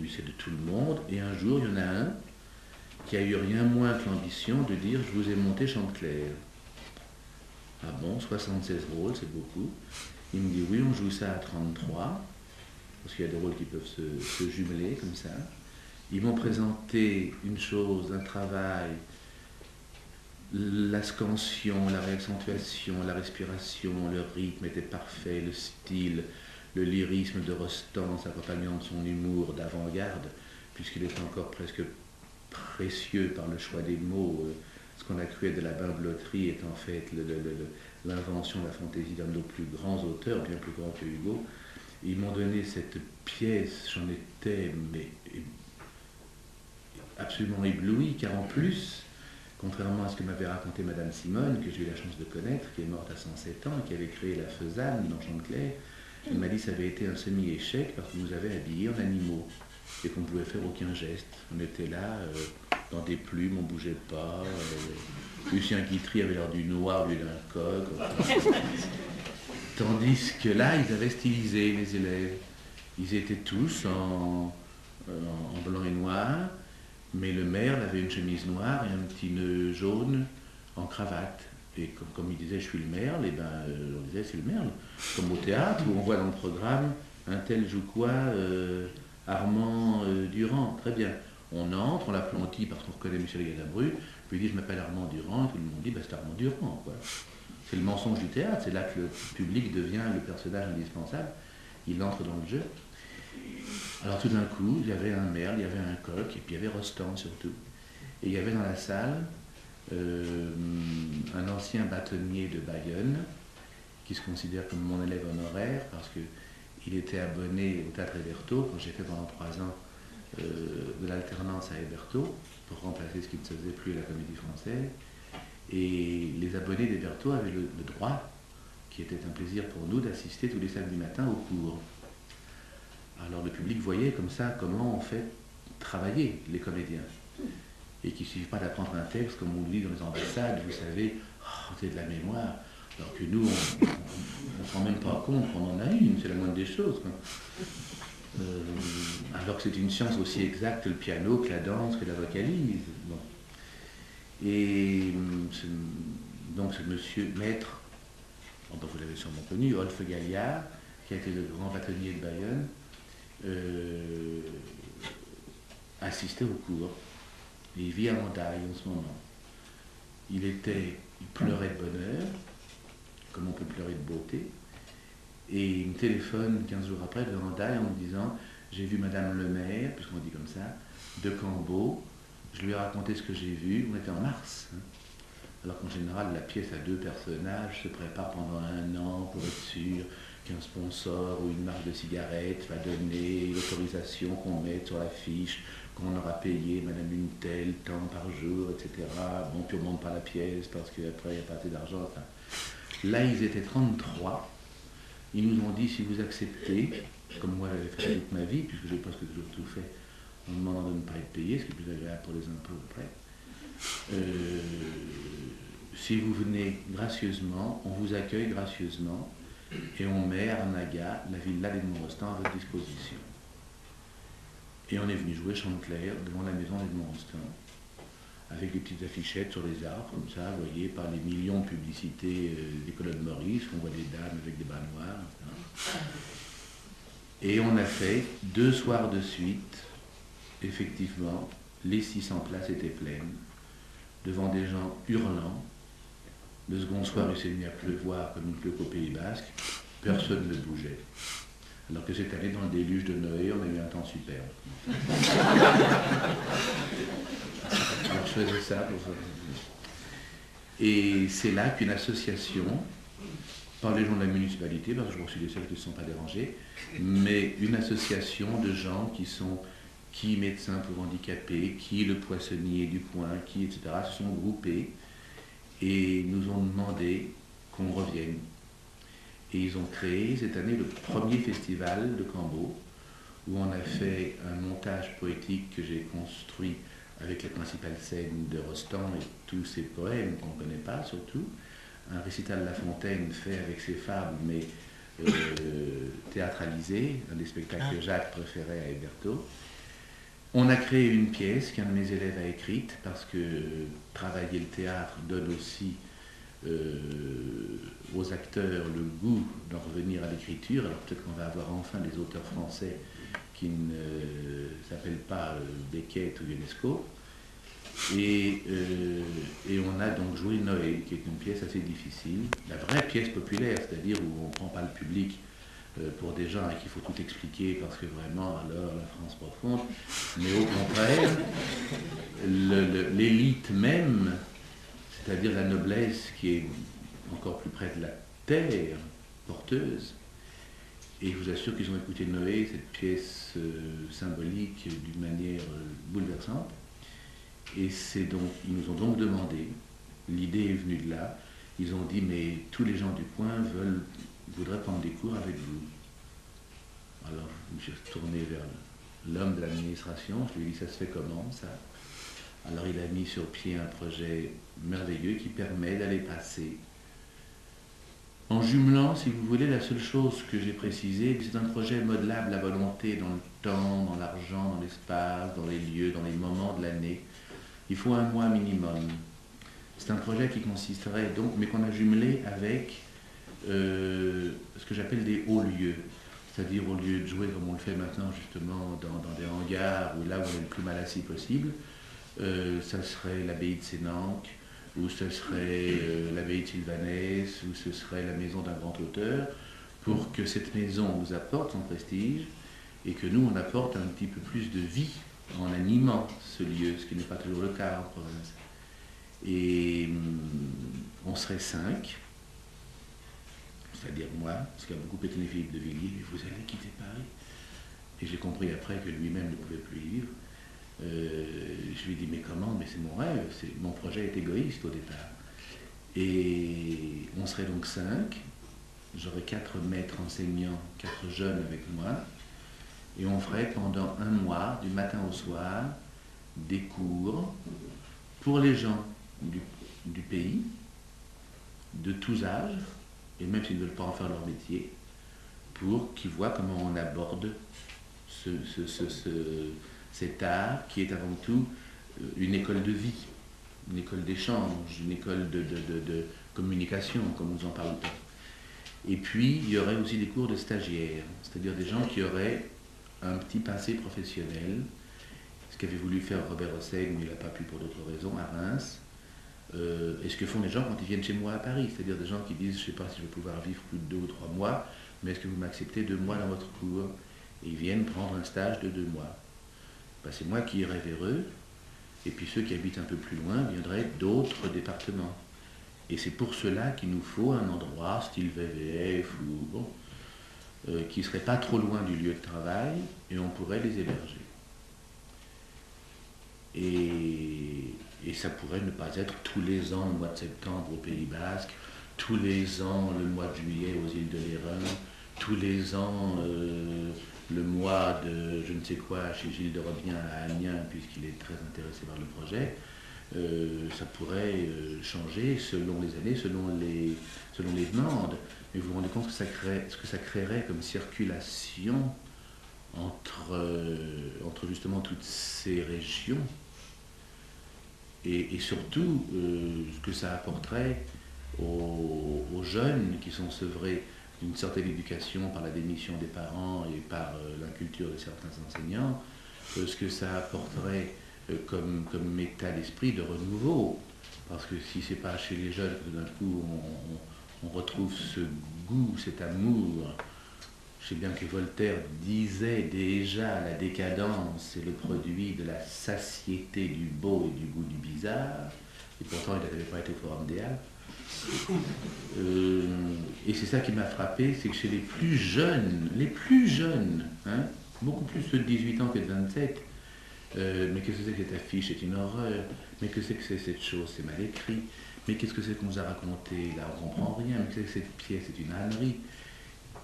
Musset de tout le monde. Et un jour, il y en a un qui a eu rien moins que l'ambition de dire « Je vous ai monté Chanteclair ». Ah bon, 76 rôles, c'est beaucoup. Il me dit « Oui, on joue ça à 33 », parce qu'il y a des rôles qui peuvent se jumeler comme ça. Ils m'ont présenté une chose, un travail, la scansion, la réaccentuation, la respiration, le rythme était parfait, le style, le lyrisme de Rostand s'accompagnant de son humour d'avant-garde, puisqu'il est encore presque précieux par le choix des mots. Ce qu'on a cru être de la bimbeloterie est en fait l'invention de la fantaisie d'un de nos plus grands auteurs, bien plus grand que Hugo. Ils m'ont donné cette pièce, j'en étais absolument ébloui, car en plus, contrairement à ce que m'avait raconté Madame Simone, que j'ai eu la chance de connaître, qui est morte à 107 ans, et qui avait créé la Faisane dans Chanteclair, elle m'a dit que ça avait été un semi-échec parce qu'on nous avait habillés en animaux et qu'on ne pouvait faire aucun geste. On était là, dans des plumes, on ne bougeait pas. Lucien Guitry avait l'air du noir, lui d'un coq. Tandis que là, ils avaient stylisé les élèves. Ils étaient tous en blanc et noir, mais le merle avait une chemise noire et un petit nœud jaune en cravate. Et comme il disait, je suis le merle, et ben on disait, c'est le merle. Comme au théâtre, où on voit dans le programme, un tel joue quoi, Armand Durand. Très bien. On entre, on l'applaudit parce qu'on reconnaît Michel Galabru, puis il dit, je m'appelle Armand Durand, et tout le monde dit, ben, c'est Armand Durand, quoi. C'est le mensonge du théâtre, c'est là que le public devient le personnage indispensable, il entre dans le jeu. Alors tout d'un coup, il y avait un merle, il y avait un coq, et puis il y avait Rostand surtout. Et il y avait dans la salle un ancien bâtonnier de Bayonne, qui se considère comme mon élève honoraire, parce qu'il était abonné au Théâtre Hébertot, quand j'ai fait pendant 3 ans de l'alternance à Hébertot, pour remplacer ce qui ne se faisait plus à la Comédie Française. Et les abonnés d'Hébertot avaient le droit, qui était un plaisir pour nous, d'assister tous les samedis matins au cours. Alors le public voyait comme ça comment on fait travailler les comédiens. Et qu'il ne suffit pas d'apprendre un texte, comme on le dit dans les ambassades, vous savez, oh, c'est de la mémoire. Alors que nous, on ne se rend même pas compte qu'on en a une, c'est la moindre des choses, quoi. Alors que c'est une science aussi exacte que le piano, que la danse, que la vocalise. Bon. Et donc ce monsieur maître, oh ben vous l'avez sûrement connu, Olfe Galliard, qui a été le grand bâtonnier de Bayonne, assistait au cours. Et il vit à Hendaye en ce moment. Il pleurait de bonheur, comme on peut pleurer de beauté, et il me téléphone 15 jours après de Hendaye en me disant « J'ai vu Madame le maire, puisqu'on dit comme ça, de Cambo, je lui ai raconté ce que j'ai vu, on était en mars. Hein. Alors qu'en général, la pièce à 2 personnages se prépare pendant 1 an pour être sûr qu'un sponsor ou une marque de cigarettes va donner l'autorisation qu'on mette sur l'affiche, qu'on aura payé Madame une telle, tant par jour, etc. Bon, puis on ne monte pas la pièce parce qu'après il n'y a pas assez d'argent. Enfin. Là, ils étaient 33. Ils nous ont dit, si vous acceptez, comme moi j'avais fait toute ma vie, puisque j'ai presque toujours tout fait, en demandant de ne pas être payé, ce qui est plus agréable pour les impôts après. Si vous venez gracieusement, on vous accueille gracieusement, et on met à Arnaga, la villa d'Edmond Rostand, à votre disposition. Et on est venu jouer Chanteclair devant la maison des monstres, avec des petites affichettes sur les arbres, comme ça, vous voyez, par les millions de publicités des colonnes Maurice, on voit des dames avec des bas noirs. Et on a fait 2 soirs de suite, effectivement, les 600 places étaient pleines, devant des gens hurlants. Le second soir, il s'est mis à pleuvoir comme il pleut qu'au Pays Basque. Personne ne bougeait. Alors que cette année, dans le déluge de Noé, on a eu un temps superbe. Alors je faisais ça pour ça. Et c'est là qu'une association, pas les gens de la municipalité, parce que je suis les seuls qui ne se sont pas dérangés, mais une association de gens qui médecins pour handicapés, qui le poissonnier du coin, qui etc., se sont groupés et nous ont demandé qu'on revienne. Et ils ont créé cette année le premier festival de Cambo, où on a fait un montage poétique que j'ai construit avec les principales scènes de Rostand et tous ses poèmes qu'on ne connaît pas surtout. Un récital La Fontaine fait avec ses fables, mais théâtralisé, un des spectacles que Jacques préférait à Héberto. On a créé une pièce qu'un de mes élèves a écrite, parce que travailler le théâtre donne aussi aux acteurs le goût d'en revenir à l'écriture. Alors peut-être qu'on va avoir enfin des auteurs français qui ne s'appellent pas Beckett ou Ionesco. Et on a donc joué Noé, qui est une pièce assez difficile, la vraie pièce populaire, c'est-à-dire où on ne prend pas le public pour des gens à qui il faut tout expliquer parce que vraiment, alors, la France profonde, mais au contraire, l'élite même, c'est-à-dire la noblesse qui est encore plus près de la terre, porteuse, et je vous assure qu'ils ont écouté Noé, cette pièce symbolique, d'une manière bouleversante. Et c'est donc, ils nous ont donc demandé, l'idée est venue de là, ils ont dit mais tous les gens du coin voudraient prendre des cours avec vous. Alors je me suis retourné vers l'homme de l'administration, je lui ai dit ça se fait comment ça? Alors il a mis sur pied un projet merveilleux qui permet d'aller passer en jumelant, si vous voulez, la seule chose que j'ai précisée, c'est un projet modelable à volonté dans le temps, dans l'argent, dans l'espace, dans les lieux, dans les moments de l'année. Il faut un mois minimum. C'est un projet qui consisterait donc, mais qu'on a jumelé avec ce que j'appelle des hauts lieux. C'est-à-dire au lieu de jouer comme on le fait maintenant justement dans des hangars ou là où on est le plus mal assis possible, ça serait l'abbaye de Sénanque, ou ce serait l'abbaye de Sylvanès, ou ce serait la maison d'un grand auteur, pour que cette maison vous apporte son prestige et que nous on apporte un petit peu plus de vie en animant ce lieu, ce qui n'est pas toujours le cas en province. Et on serait 5, c'est-à-dire moi, ce qui a beaucoup étonné Philippe de Villiers, mais vous allez quitter Paris. Et j'ai compris après que lui-même ne pouvait plus y vivre. Je lui ai dit mais comment? Mais c'est mon rêve, mon projet est égoïste au départ. Et on serait donc 5, j'aurais 4 maîtres enseignants, 4 jeunes avec moi, et on ferait pendant un mois, du matin au soir, des cours pour les gens du pays, de tous âges, et même s'ils ne veulent pas en faire leur métier, pour qu'ils voient comment on aborde cet art qui est avant tout une école de vie, une école d'échange, une école de communication, comme nous en parlons tant. Et puis, il y aurait aussi des cours de stagiaires, c'est-à-dire des gens qui auraient un petit passé professionnel, ce qu'avait voulu faire Robert Hossein, mais il n'a pas pu pour d'autres raisons, à Reims, et ce que font les gens quand ils viennent chez moi à Paris, c'est-à-dire des gens qui disent, je ne sais pas si je vais pouvoir vivre plus de 2 ou 3 mois, mais est-ce que vous m'acceptez 2 mois dans votre cours? Et ils viennent prendre un stage de 2 mois. Ben, c'est moi qui irai vers eux, et puis ceux qui habitent un peu plus loin viendraient d'autres départements. Et c'est pour cela qu'il nous faut un endroit, style VVF, ou bon, qui ne serait pas trop loin du lieu de travail, et on pourrait les héberger. Et ça pourrait ne pas être tous les ans le mois de septembre au Pays Basque, tous les ans le mois de juillet aux îles de l'Érins, tous les ans le mois de je ne sais quoi chez Gilles de Robien à Amiens, puisqu'il est très intéressé par le projet. Ça pourrait changer selon les années, selon les demandes. Mais vous vous rendez compte ce que ça créerait comme circulation entre justement toutes ces régions et surtout ce que ça apporterait aux jeunes qui sont sevrés d'une certaine éducation par la démission des parents et par l'inculture de certains enseignants, ce que ça apporterait comme état d'esprit de renouveau. Parce que si c'est pas chez les jeunes que d'un coup on retrouve ce goût, cet amour. Je sais bien que Voltaire disait déjà la décadence est le produit de la satiété du beau et du goût du bizarre, et pourtant il n'avait pas été au Forum des Halles. Et c'est ça qui m'a frappé, c'est que chez les plus jeunes, hein, beaucoup plus ceux de 18 ans que de 27, mais qu'est-ce que c'est que cette affiche, c'est une horreur, mais qu'est-ce que c'est cette chose, c'est mal écrit, mais qu'est-ce que c'est qu'on nous a raconté, là on comprend rien, mais qu'est-ce que cette pièce, c'est une ânerie.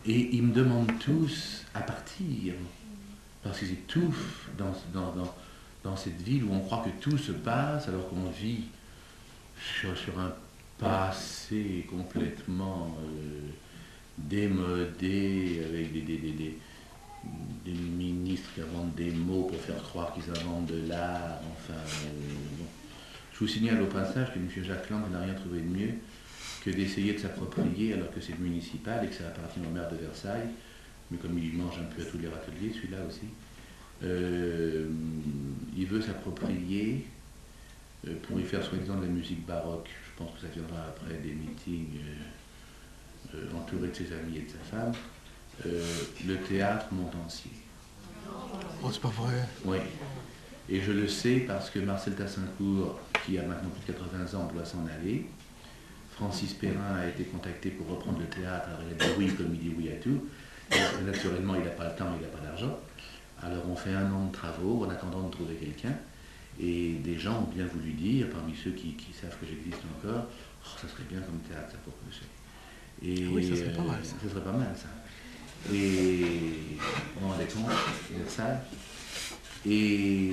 Et ils me demandent tous à partir, parce qu'ils étouffent dans cette ville où on croit que tout se passe alors qu'on vit sur un passé complètement démodé, avec des ministres qui inventent des mots pour faire croire qu'ils inventent de l'art, enfin... Bon. Je vous signale au passage que M. Jacques Lang n'a rien trouvé de mieux que d'essayer de s'approprier, alors que c'est municipal et que ça appartient au maire de Versailles, mais comme il mange un peu à tous les râteliers, celui-là aussi, il veut s'approprier pour y faire soi-disant de la musique baroque. Je pense que ça viendra après des meetings entouré de ses amis et de sa femme, le théâtre Montansier. Oh, c'est pas vrai. Oui. Et je le sais parce que Marcel Tassincourt, qui a maintenant plus de 80 ans, doit s'en aller. Francis Perrin a été contacté pour reprendre le théâtre, alors il a dit oui comme il dit oui à tout. Et naturellement, il n'a pas le temps, il n'a pas d'argent. Alors on fait 1 an de travaux en attendant de trouver quelqu'un. Et des gens ont bien voulu dire, parmi ceux qui savent que j'existe encore, oh, ça serait bien comme théâtre, ça, pour Cochet. Et oui, ça serait pas mal, ça. Ça serait pas mal, ça. Et on est compte, ça. Et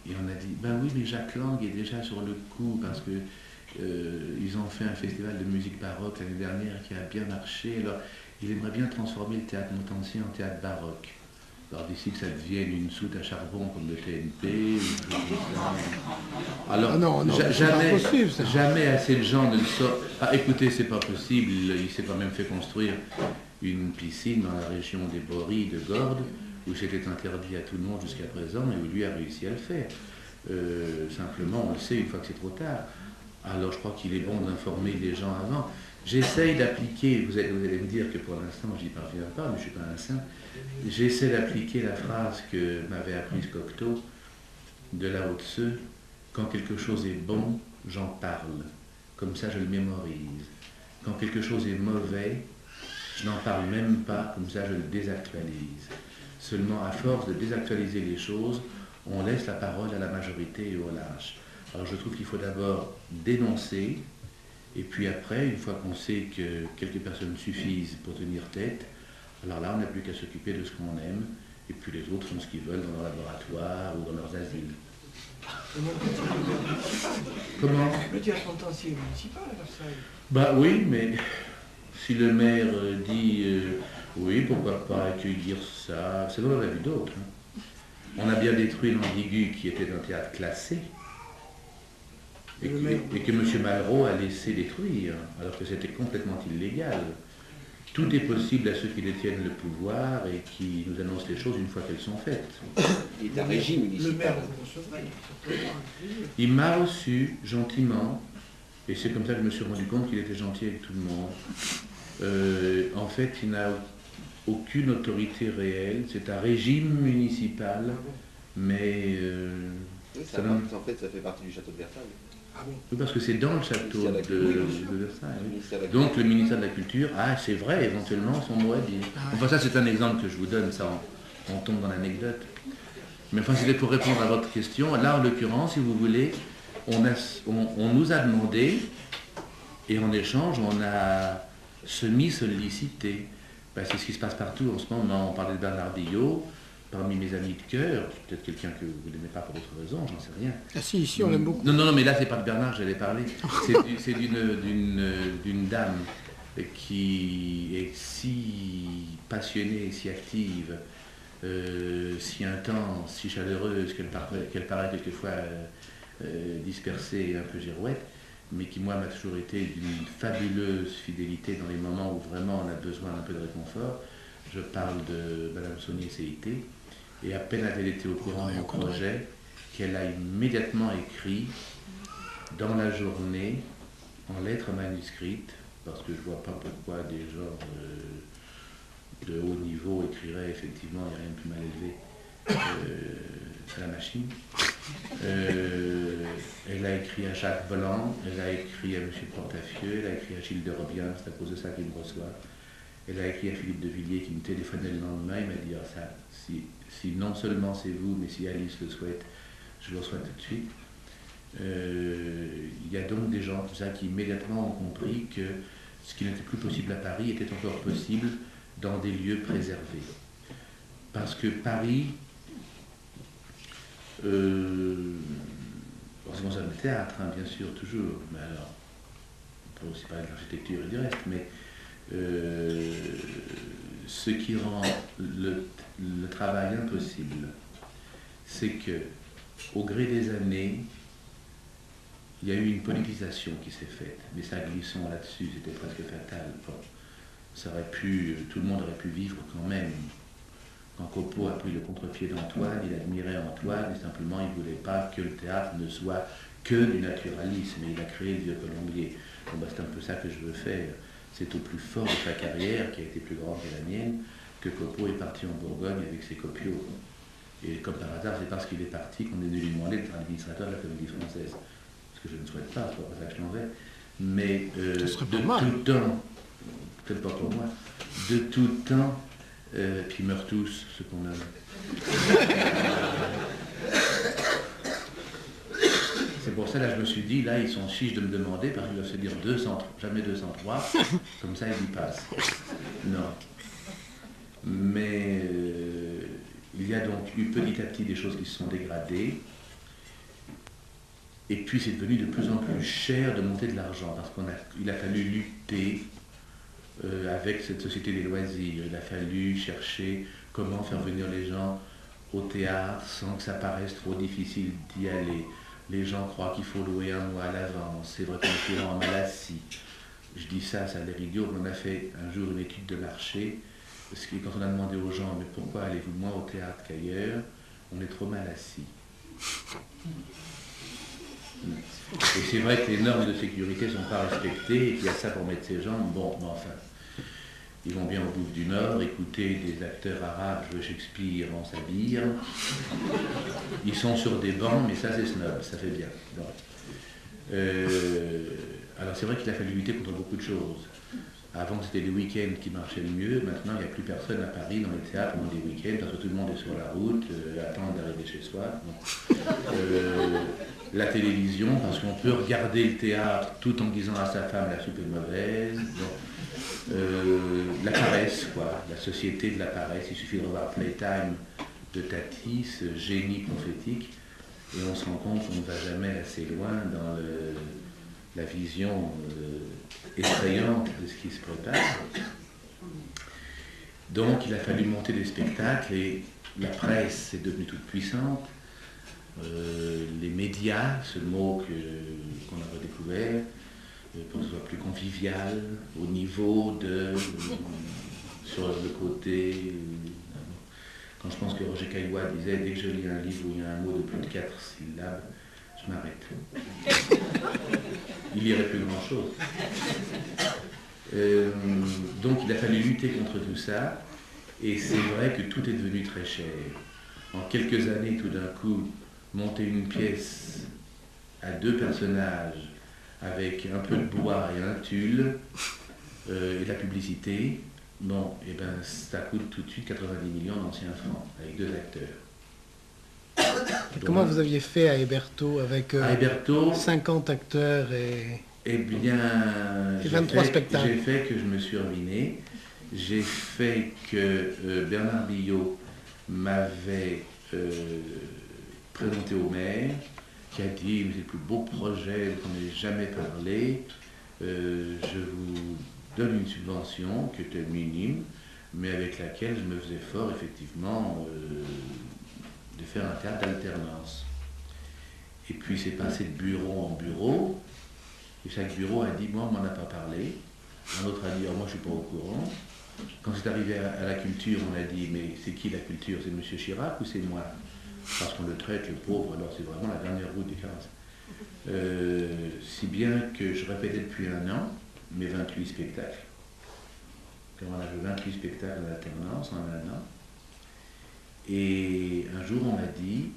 on a dit, ben oui, mais Jacques Lang est déjà sur le coup, parce que ils ont fait un festival de musique baroque l'année dernière qui a bien marché. Alors, il aimerait bien transformer le théâtre Montansier en théâtre baroque. Alors d'ici que ça devienne une soute à charbon comme le TNP. Alors, jamais assez de gens ne le sortent. Ah, écoutez, c'est pas possible. Il s'est quand même fait construire une piscine dans la région des Boris de Gordes, où c'était interdit à tout le monde jusqu'à présent, et où lui a réussi à le faire. Simplement, on le sait une fois que c'est trop tard. Alors je crois qu'il est bon d'informer les gens avant. J'essaye d'appliquer, vous allez me dire que pour l'instant j'y parviens pas, mais je ne suis pas un saint. J'essaie d'appliquer la phrase que m'avait apprise Cocteau de Lao Tse, quand quelque chose est bon, j'en parle. Comme ça je le mémorise. Quand quelque chose est mauvais, je n'en parle même pas, comme ça je le désactualise. Seulement à force de désactualiser les choses, on laisse la parole à la majorité et aux lâches. Alors je trouve qu'il faut d'abord dénoncer, et puis après, une fois qu'on sait que quelques personnes suffisent pour tenir tête, alors là on n'a plus qu'à s'occuper de ce qu'on aime, et puis les autres font ce qu'ils veulent dans leur laboratoire ou dans leurs asiles. Comment ? Le théâtre Montansier est municipal à Versailles. Bah oui, mais si le maire dit oui, pourquoi pas accueillir ça, c'est dans la vie d'autres. Hein. On a bien détruit l'Ambigu qui était un théâtre classé. Et que M. Malraux a laissé détruire, alors que c'était complètement illégal. Tout est possible à ceux qui détiennent le pouvoir et qui nous annoncent les choses une fois qu'elles sont faites. Il est un régime municipal. Le maire vous recevrait. Il m'a reçu gentiment, et c'est comme ça que je me suis rendu compte qu'il était gentil avec tout le monde. En fait, il n'a aucune autorité réelle, c'est un régime municipal, mais... Oui, en fait, ça fait partie du château de Versailles. Ah bon ? Oui, parce que c'est dans le château de Versailles. Oui. Donc le ministère de la Culture a, c'est vrai, éventuellement son mot à dire. Enfin ça c'est un exemple que je vous donne, ça on tombe dans l'anecdote. Mais enfin c'était pour répondre à votre question. Là en l'occurrence, si vous voulez, on nous a demandé, et en échange on a semi-sollicité. Ben, c'est ce qui se passe partout en ce moment. On parlait de Bernard Dillot. Parmi mes amis de cœur, peut-être quelqu'un que vous n'aimez pas pour d'autres raisons, j'en sais rien. Ah si, ici on l'aime beaucoup. Non, mais là c'est pas de Bernard, j'allais parler. C'est d'une dame qui est si passionnée et si active si intense, si chaleureuse, qu'elle paraît quelquefois dispersée et un peu girouette, mais qui, moi, m'a toujours été d'une fabuleuse fidélité dans les moments où vraiment on a besoin d'un peu de réconfort. Je parle de Madame Saunier CIT, et à peine a-t-elle été au courant de mon projet, qu'elle a immédiatement écrit dans la journée, en lettres manuscrites, parce que je ne vois pas pourquoi des gens de haut niveau écriraient effectivement, il n'y a rien de plus mal élevé à la machine. Elle a écrit à Jacques Blanc, elle a écrit à M. Portafieux, elle a écrit à Gilles de Robiens, c'est à cause de ça qu'il me reçoit. Elle a écrit à Philippe de Villiers qui me téléphonait le lendemain, il m'a dit ah, ça, si non seulement c'est vous, mais si Alice le souhaite, je le reçois tout de suite. Il y a donc des gens tout ça, qui immédiatement ont compris que ce qui n'était plus possible à Paris était encore possible dans des lieux préservés. Parce que Paris, c'est bon, ça le théâtre, hein, bien sûr, toujours, mais alors, on peut aussi parler de l'architecture et du reste, mais ce qui rend le travail impossible, c'est que, au gré des années, il y a eu une politisation qui s'est faite, mais ça, glissons là-dessus, c'était presque fatal. Bon, ça aurait pu, tout le monde aurait pu vivre quand même. Quand Copeau a pris le contre-pied d'Antoine, il admirait Antoine, et simplement il ne voulait pas que le théâtre ne soit que du naturalisme, et il a créé le Vieux Colombier. Bon, bah, c'est un peu ça que je veux faire. C'est au plus fort de sa carrière, qui a été plus grande que la mienne, que Copeau est parti en Bourgogne avec ses copiaux. Et comme par hasard, c'est parce qu'il est parti qu'on est venu lui demander d'être administrateur de la Comédie Française. Que je ne souhaite pas, c'est pas ça que je m'en vais, mais de tout temps, peut-être pas pour moi, de tout temps, puis ils meurent tous, ceux qu'on aime. C'est pour ça, là, je me suis dit, là, ils sont chiches de me demander, parce qu'ils doivent se dire 200, jamais 203, comme ça, ils y passent. Non. Mais il y a donc eu petit à petit des choses qui se sont dégradées. Et puis c'est devenu de plus en plus cher de monter de l'argent, parce qu'il a fallu lutter avec cette société des loisirs. Il a fallu chercher comment faire venir les gens au théâtre sans que ça paraisse trop difficile d'y aller. Les gens croient qu'il faut louer un mois à l'avance, c'est vrai qu'on est en Malassie. Je dis ça, ça a l'air idiot, mais on a fait un jour une étude de marché, parce que quand on a demandé aux gens, mais pourquoi allez-vous moins au théâtre qu'ailleurs, on est trop mal assis. Et c'est vrai que les normes de sécurité ne sont pas respectées, et qu'il y a ça pour mettre ces gens, bon, mais enfin, ils vont bien au Bouffe du Nord, écouter des acteurs arabes jouer Shakespeare en sabir. Ils sont sur des bancs, mais ça c'est snob, ça fait bien. Alors c'est vrai qu'il a fallu lutter contre beaucoup de choses. Avant c'était les week-ends qui marchaient le mieux, maintenant il n'y a plus personne à Paris dans les théâtres pendant les week-ends, parce que tout le monde est sur la route, attend d'arriver chez soi. La télévision, parce qu'on peut regarder le théâtre tout en disant à sa femme la soupe est mauvaise. La paresse, quoi, la société de la paresse. Il suffit de revoir Playtime de Tati, ce génie prophétique, et on se rend compte qu'on ne va jamais assez loin dans la vision effrayante de ce qui se prépare. Donc il a fallu monter des spectacles, et la presse est devenue toute puissante. Les médias, ce mot qu'on a redécouvert, pour que ce soit plus convivial, au niveau de, sur le côté, quand je pense que Roger Caillois disait, dès que je lis un livre où il y a un mot de plus de 4 syllabes, je m'arrête. Il n'y aurait plus grand chose. Donc il a fallu lutter contre tout ça, et c'est vrai que tout est devenu très cher. En quelques années, tout d'un coup, monter une pièce à 2 personnages avec un peu de bois et un tulle et de la publicité, bon, et ben ça coûte tout de suite 90 millions d'anciens francs avec 2 acteurs. Donc, comment vous aviez fait à Hébertot avec 50 acteurs et... Eh bien, 23 spectacles. J'ai fait que je me suis ruiné. J'ai fait que Bernard Billot m'avait présenté au maire, qui a dit, c'est le plus beau projet qu'on ait jamais parlé, je vous donne une subvention qui était minime, mais avec laquelle je me faisais fort, effectivement, de faire un théâtre d'alternance. Et puis c'est passé de bureau en bureau, et chaque bureau a dit, moi on m'en a pas parlé, un autre a dit, oh, moi je suis pas au courant. Quand c'est arrivé à la culture, on a dit, mais c'est qui la culture? C'est M. Chirac ou c'est moi? Parce qu'on le traite, le pauvre, alors c'est vraiment la dernière roue des classes. Si bien que je répétais depuis un an mes 28 spectacles. Quand on a joué 28 spectacles en alternance en un an. Et un jour on m'a dit,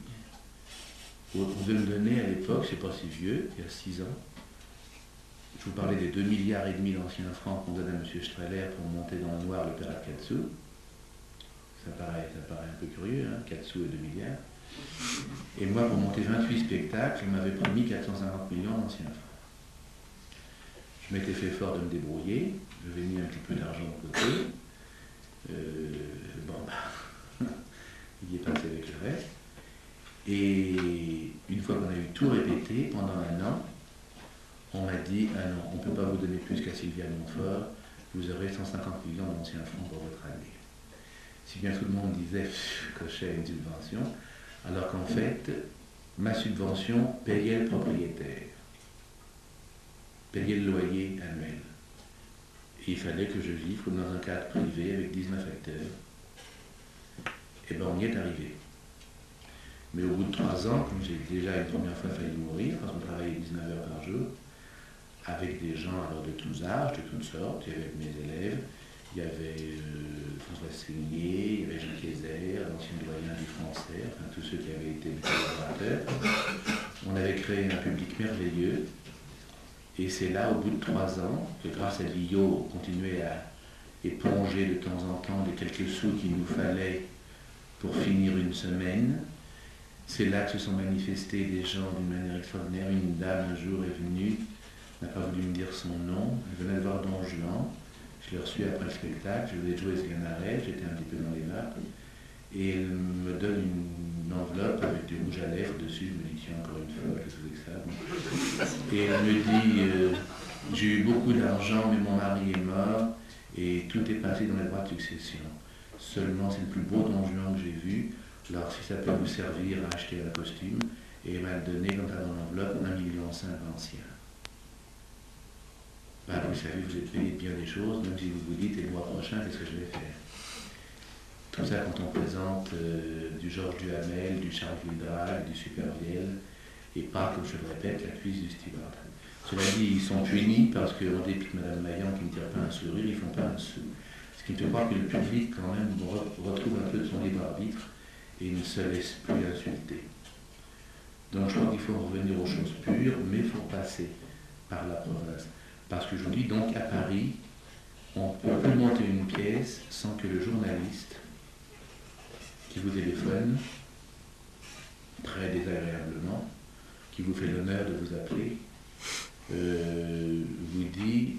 on devait me donner à l'époque, c'est pas si vieux, il y a 6 ans, je vous parlais des 2,5 milliards d'anciens francs qu'on donne à M. Strehler pour monter dans le noir l'opéra de Katsu. Ça paraît un peu curieux, hein, 4 sous et 2 milliards. Et moi, pour monter 28 spectacles, on m'avait promis 450 millions d'anciens francs. Je m'étais fait fort de me débrouiller, j'avais mis un petit peu d'argent de côté. Il y est passé avec le reste. Et une fois qu'on a eu tout répété, pendant un an, on m'a dit, ah non, on ne peut pas vous donner plus qu'à Sylvia Montfort, vous aurez 150 millions d'anciens francs pour votre année. Si bien tout le monde disait, Cochet a une subvention, alors qu'en fait, ma subvention payait le propriétaire, payait le loyer annuel. Et il fallait que je vive comme dans un cadre privé avec 19 acteurs. Et bien on y est arrivé. Mais au bout de 3 ans, comme j'ai déjà une première fois failli mourir, parce qu'on travaillait 19 heures par jour, avec des gens alors de tous âges, de toutes sortes, il y avait mes élèves, il y avait François Signé, il y avait Jean Kayser, l'ancien doyen du français, enfin tous ceux qui avaient été mes collaborateurs. On avait créé un public merveilleux, et c'est là, au bout de 3 ans, que grâce à Guillot, on continuait à éponger de temps en temps les quelques sous qu'il nous fallait pour finir une semaine. C'est là que se sont manifestés des gens d'une manière extraordinaire. Une dame un jour est venue, n'a pas voulu me dire son nom, elle venait de voir Don Juan, je l'ai reçue après le spectacle, je venais de jouer Sganarelle, j'étais un petit peu dans les marques, et elle me donne une enveloppe avec du rouge à lèvres dessus, je me dis tiens encore une fois, qu'est-ce que c'est que ça? Et elle me dit, j'ai eu beaucoup d'argent mais mon mari est mort, et tout est passé dans les droits de succession. Seulement c'est le plus beau Don Juan que j'ai vu, alors si ça peut vous servir à acheter un costume, et elle m'a donné comme ça dans l'enveloppe 1,5 million d'anciens. Ben, vous savez, vous êtes payé de bien des choses, même si vous vous dites, et le mois prochain, qu'est-ce que je vais faire? Tout ça quand on présente du Georges Duhamel, du Charles Wildrag, du Supervielle, et pas, comme je le répète, la cuisse du Stewart. Cela dit, ils sont punis parce qu'en dépit de Mme Maillan qui ne tire pas un sourire, ils ne font pas un sou. Ce qui me fait croire que le public, quand même, retrouve un peu de son libre arbitre et ne se laisse plus insulter. Donc je crois qu'il faut revenir aux choses pures, mais il faut passer par la province. Parce que je vous dis, donc à Paris, on ne peut plus monter une pièce sans que le journaliste qui vous téléphone, très désagréablement, qui vous fait l'honneur de vous appeler, vous dit,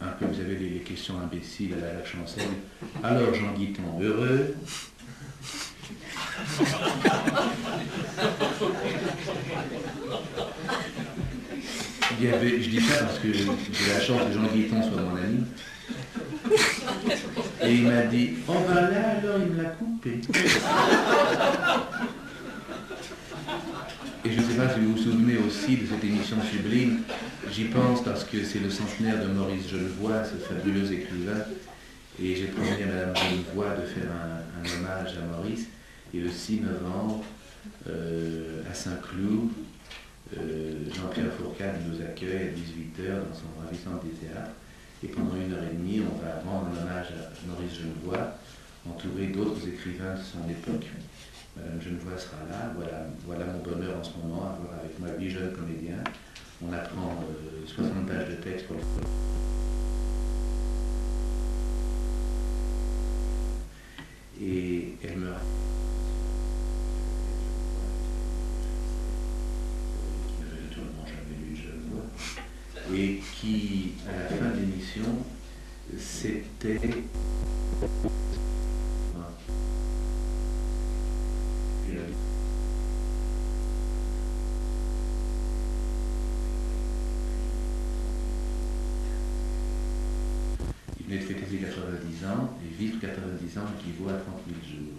un peu, vous avez les questions imbéciles à la chancelle, alors Jean Guiton, heureux? Je dis ça parce que j'ai la chance que Jean Guiton soit mon ami. Et il m'a dit, oh ben là alors il me l'a coupé. Et je ne sais pas si vous vous souvenez aussi de cette émission sublime, j'y pense parce que c'est le centenaire de Maurice Genevoix, ce fabuleux écrivain, et j'ai promis à Madame Genevoix de faire un hommage à Maurice, et le 6 novembre, à Saint-Cloud, Jean-Pierre Fourcade nous accueille à 18h dans son ravissant des théâtres, et pendant 1h30, on va rendre un hommage à Maurice Genevoix, entouré d'autres écrivains de son époque. Madame Genevoix sera là, voilà mon bonheur en ce moment, à voir avec moi 8 jeunes comédiens. On apprend 60 pages de texte pour le et elle me qui n'avait naturellement jamais lu Genevoix, et qui, à la fin de l'émission, c'était il venait de fêter ses 90 ans, et vivre 90 ans équivaut à 30 000 jours.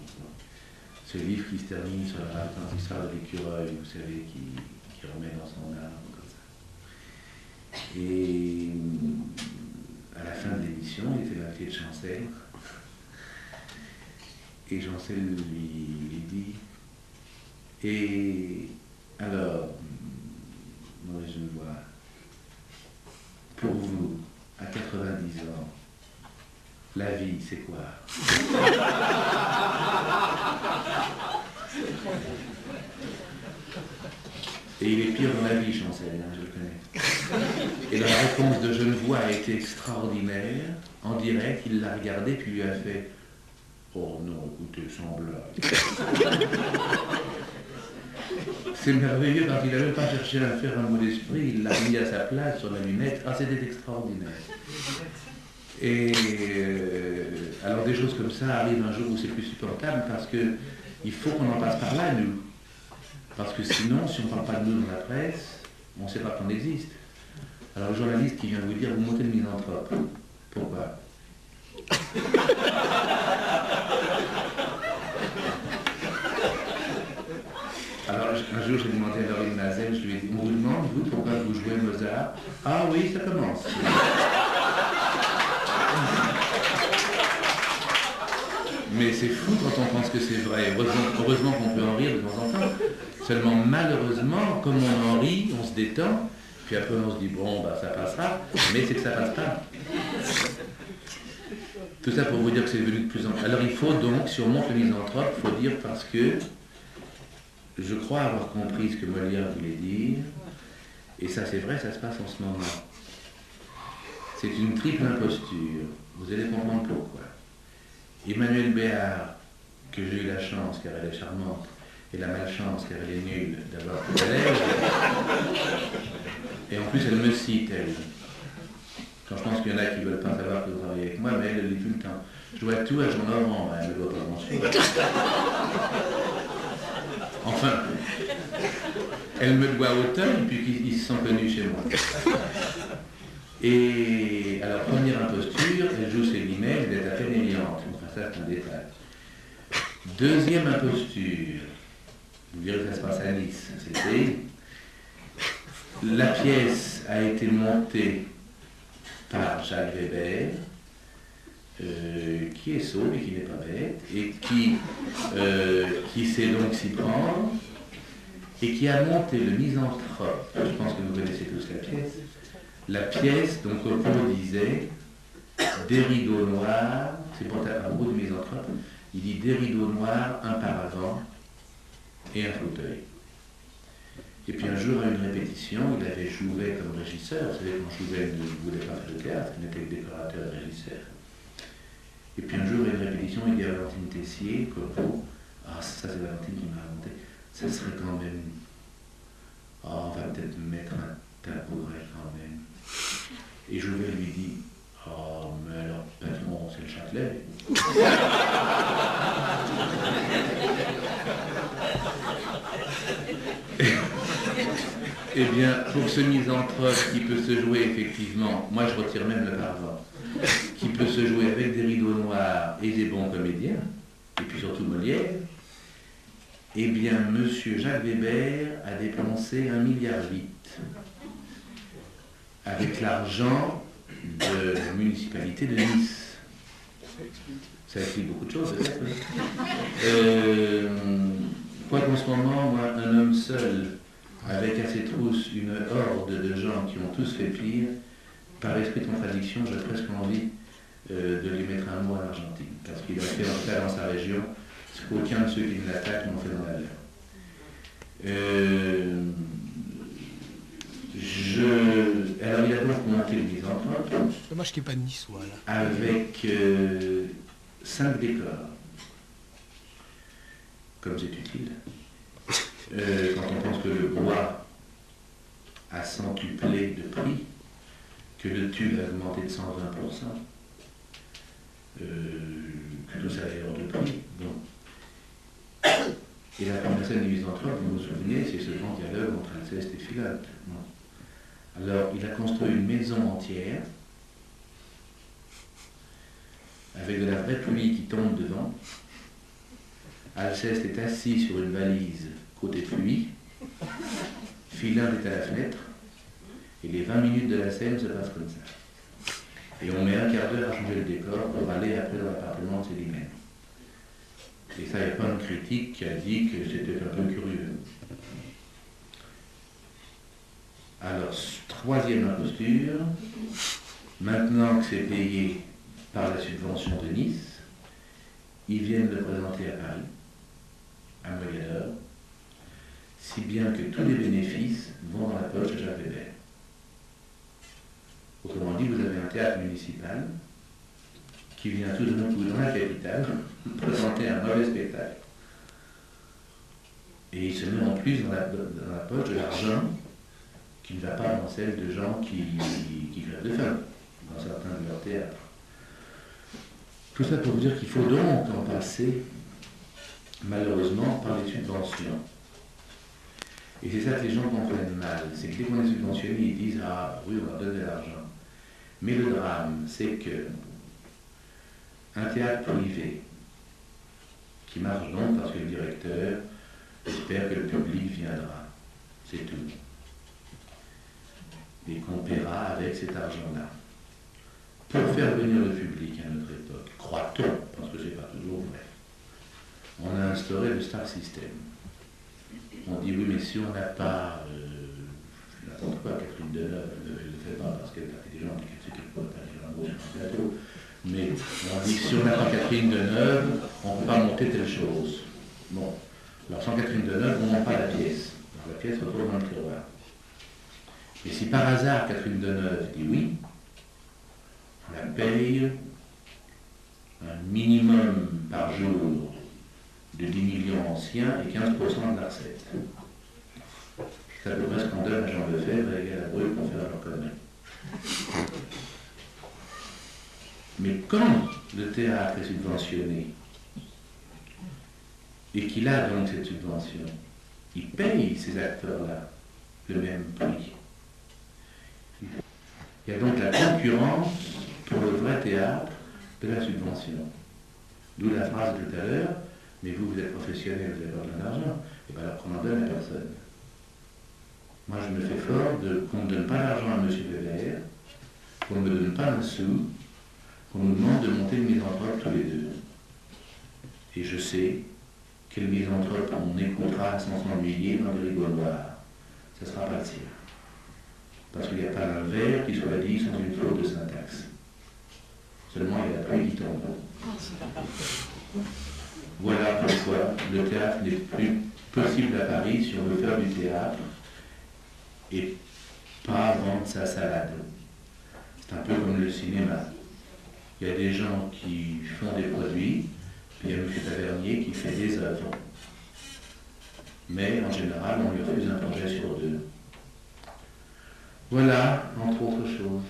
Ce livre qui se termine sur la raconte histoire de l'écureuil, vous savez, qui remet dans son âme, comme ça. Et à la fin de l'émission, il était l'invité de Chancel. Et Chancel lui dit, et alors, Maurice Genevoix, pour vous, à 90 ans, la vie, c'est quoi? Et il est pire dans la vie, Chancel, hein, je le connais. Et la réponse de Genevoix a été extraordinaire. En direct, il l'a regardé, puis lui a fait « Oh non, écoutez, sans blague. » C'est merveilleux parce qu'il n'a même pas cherché à faire un mot d'esprit, il l'a mis à sa place sur la lunette. Ah, c'était extraordinaire. Et alors des choses comme ça arrivent un jour où c'est plus supportable parce qu'il faut qu'on en passe par là, nous. Parce que sinon, si on ne parle pas de nous dans la presse, on ne sait pas qu'on existe. Alors le journaliste qui vient vous dire, vous montez le misanthrope. Pourquoi? Alors un jour j'ai demandé à Laurine Mazel, je lui ai dit, on vous demande, vous, pourquoi vous jouez Mozart? Ah oui, ça commence. Mais c'est fou quand on pense que c'est vrai. Heureusement qu'on peut en rire de temps en temps. Seulement malheureusement, comme on en rit, on se détend, puis après on se dit bon bah ça passera, mais c'est que ça passe pas. Tout ça pour vous dire que c'est devenu de plus en plus. Alors il faut donc, si on monte le misanthrope, il faut dire parce que je crois avoir compris ce que Molière voulait dire, et ça c'est vrai, ça se passe en ce moment. C'est une triple imposture. Vous allez comprendre pourquoi. Emmanuelle Béard, que j'ai eu la chance, car elle est charmante, et la malchance, car elle est nulle, d'avoir pour élève, et en plus elle me cite, elle. Quand je pense qu'il y en a qui ne veulent pas savoir que vous travaillez avec moi, mais elle le dit tout le temps. Je dois tout à Jean-Laurent, elle ne doit pas mentionner. Enfin, elle me doit autant, puis qu'ils se sont connus chez moi. Et alors, première imposture, elle joue ses guillemets, elle est à peine éliante. Enfin, ça, c'est un détail. Deuxième imposture, vous direz que ça se passe à Nice, c'était la pièce a été montée par Jacques Weber, qui est sot mais qui n'est pas bête, et qui sait donc s'y prendre, et qui a monté le misanthrope. Je pense que vous connaissez tous la pièce. La pièce, donc Coco disait, des rideaux noirs, c'est pour à propos du misanthrope, il dit des rideaux noirs, un paravent et un fauteuil. Et puis un jour, à une répétition, il avait Jouvet comme régisseur. Vous savez, quand Jouvet ne voulait pas faire de théâtre, il n'était que décorateur et régisseur. Et puis un jour, à une répétition, il dit à Valentine Tessier, Coco, ah ça c'est Valentine qui m'a raconté, ça serait quand même, on va peut-être mettre un tabouret quand même. Et Jouvet lui dit, oh mais alors patron, c'est le Châtelet. Eh bien, pour ce misanthrope qui peut se jouer effectivement, moi je retire même le paravent, qui peut se jouer avec des rideaux noirs et des bons comédiens, et puis surtout Molière, eh bien, monsieur Jacques Weber a dépensé 1,8 milliard avec l'argent de la municipalité de Nice. Ça explique beaucoup de choses, peut-être. Quoi qu'en ce moment, moi, un homme seul, avec à ses trousses une horde de gens qui ont tous fait pire, par esprit de contradiction, j'ai presque envie de lui mettre un mot à l'Argentine, parce qu'il a fait en faire dans sa région ce qu'aucun de ceux qui l'attaquent n'ont fait dans la leur. Alors il a donc monté le misanthrope. Dommage qu'il n'y ait pas de niçois là. Avec 5 décors. Comme c'est utile. Quand on pense que le bois a centuplé de prix, que le tulle a augmenté de 120%, que tout ça est hors de prix. Bon. Et la première scène du misanthrope, vous vous souvenez, c'est ce grand dialogue entre Alceste et Philote. Bon. Alors, il a construit une maison entière avec de la vraie pluie qui tombe devant. Alceste est assis sur une valise côté pluie, Philinde est à la fenêtre, et les 20 minutes de la scène se passent comme ça. Et on met un quart d'heure à changer le décor pour aller après dans l'appartement de Célimène. Et ça, il n'y a pas une critique qui a dit que c'était un peu curieux. Alors, troisième imposture, maintenant que c'est payé par la subvention de Nice, ils viennent le présenter à Paris, à Mogador, si bien que tous les bénéfices vont dans la poche de Jacques Weber. Autrement dit, vous avez un théâtre municipal qui vient tout d'un coup dans la capitale présenter un mauvais spectacle. Et il se met en plus dans la poche de l'argent qui ne va pas dans celle de gens qui crèvent de faim dans certains de leurs théâtres. Tout ça pour vous dire qu'il faut donc en passer, malheureusement, par les subventions. Et c'est ça que les gens comprennent mal. C'est que dès qu'on est subventionné, ils disent « Ah oui, on leur donne de l'argent ». Mais le drame, c'est que un théâtre privé, qui marche donc parce que le directeur espère que le public viendra, c'est tout. Et qu'on paiera avec cet argent-là. Pour faire venir le public à notre époque, croit-on, parce que c'est pas toujours vrai, on a instauré le star system. On dit oui, mais si on n'a pas, n'importe quoi, Catherine Deneuve, elle ne le fait pas parce qu'elle est intelligente et qu'elle sait qu'elle peut pas dire un mot sur un plateau, mais on dit si on n'a pas Catherine Deneuve, on ne peut pas monter telle chose. Bon, alors sans Catherine Deneuve, on ne monte pas la pièce. Alors la pièce retourne dans le tiroir. Et si par hasard Catherine Deneuve dit oui, on la paye un minimum par jour de 10 millions anciens et 15% de la recette. C'est à peu près ce qu'on donne à Jean Lefebvre et à la Brûle pour faire leur connerie. Mais quand le théâtre est subventionné et qu'il a donc cette subvention, il paye ces acteurs-là le même prix. Il y a donc la concurrence pour le vrai théâtre de la subvention. D'où la phrase de tout à l'heure, mais vous êtes professionnel, vous avez besoin d'argent, et bien alors qu'on n'en donne à personne. Moi je me fais fort qu'on ne donne pas d'argent à M. Weber, qu'on ne me donne pas un sou, qu'on nous demande de monter une misanthrope tous les deux. Et je sais quelle misanthrope on écoutera sans s'ennuyer dans les rigoloirs. Ce ne sera pas le sien. Parce qu'il n'y a pas un vers qui soit dit sans une faute de syntaxe. Seulement il y a la pluie qui tombe. Voilà pourquoi le théâtre n'est plus possible à Paris si on veut faire du théâtre et pas vendre sa salade. C'est un peu comme le cinéma. Il y a des gens qui font des produits, puis il y a M. Tavernier qui fait des œuvres. Mais en général, on lui refuse un projet sur deux. Voilà, entre autres choses.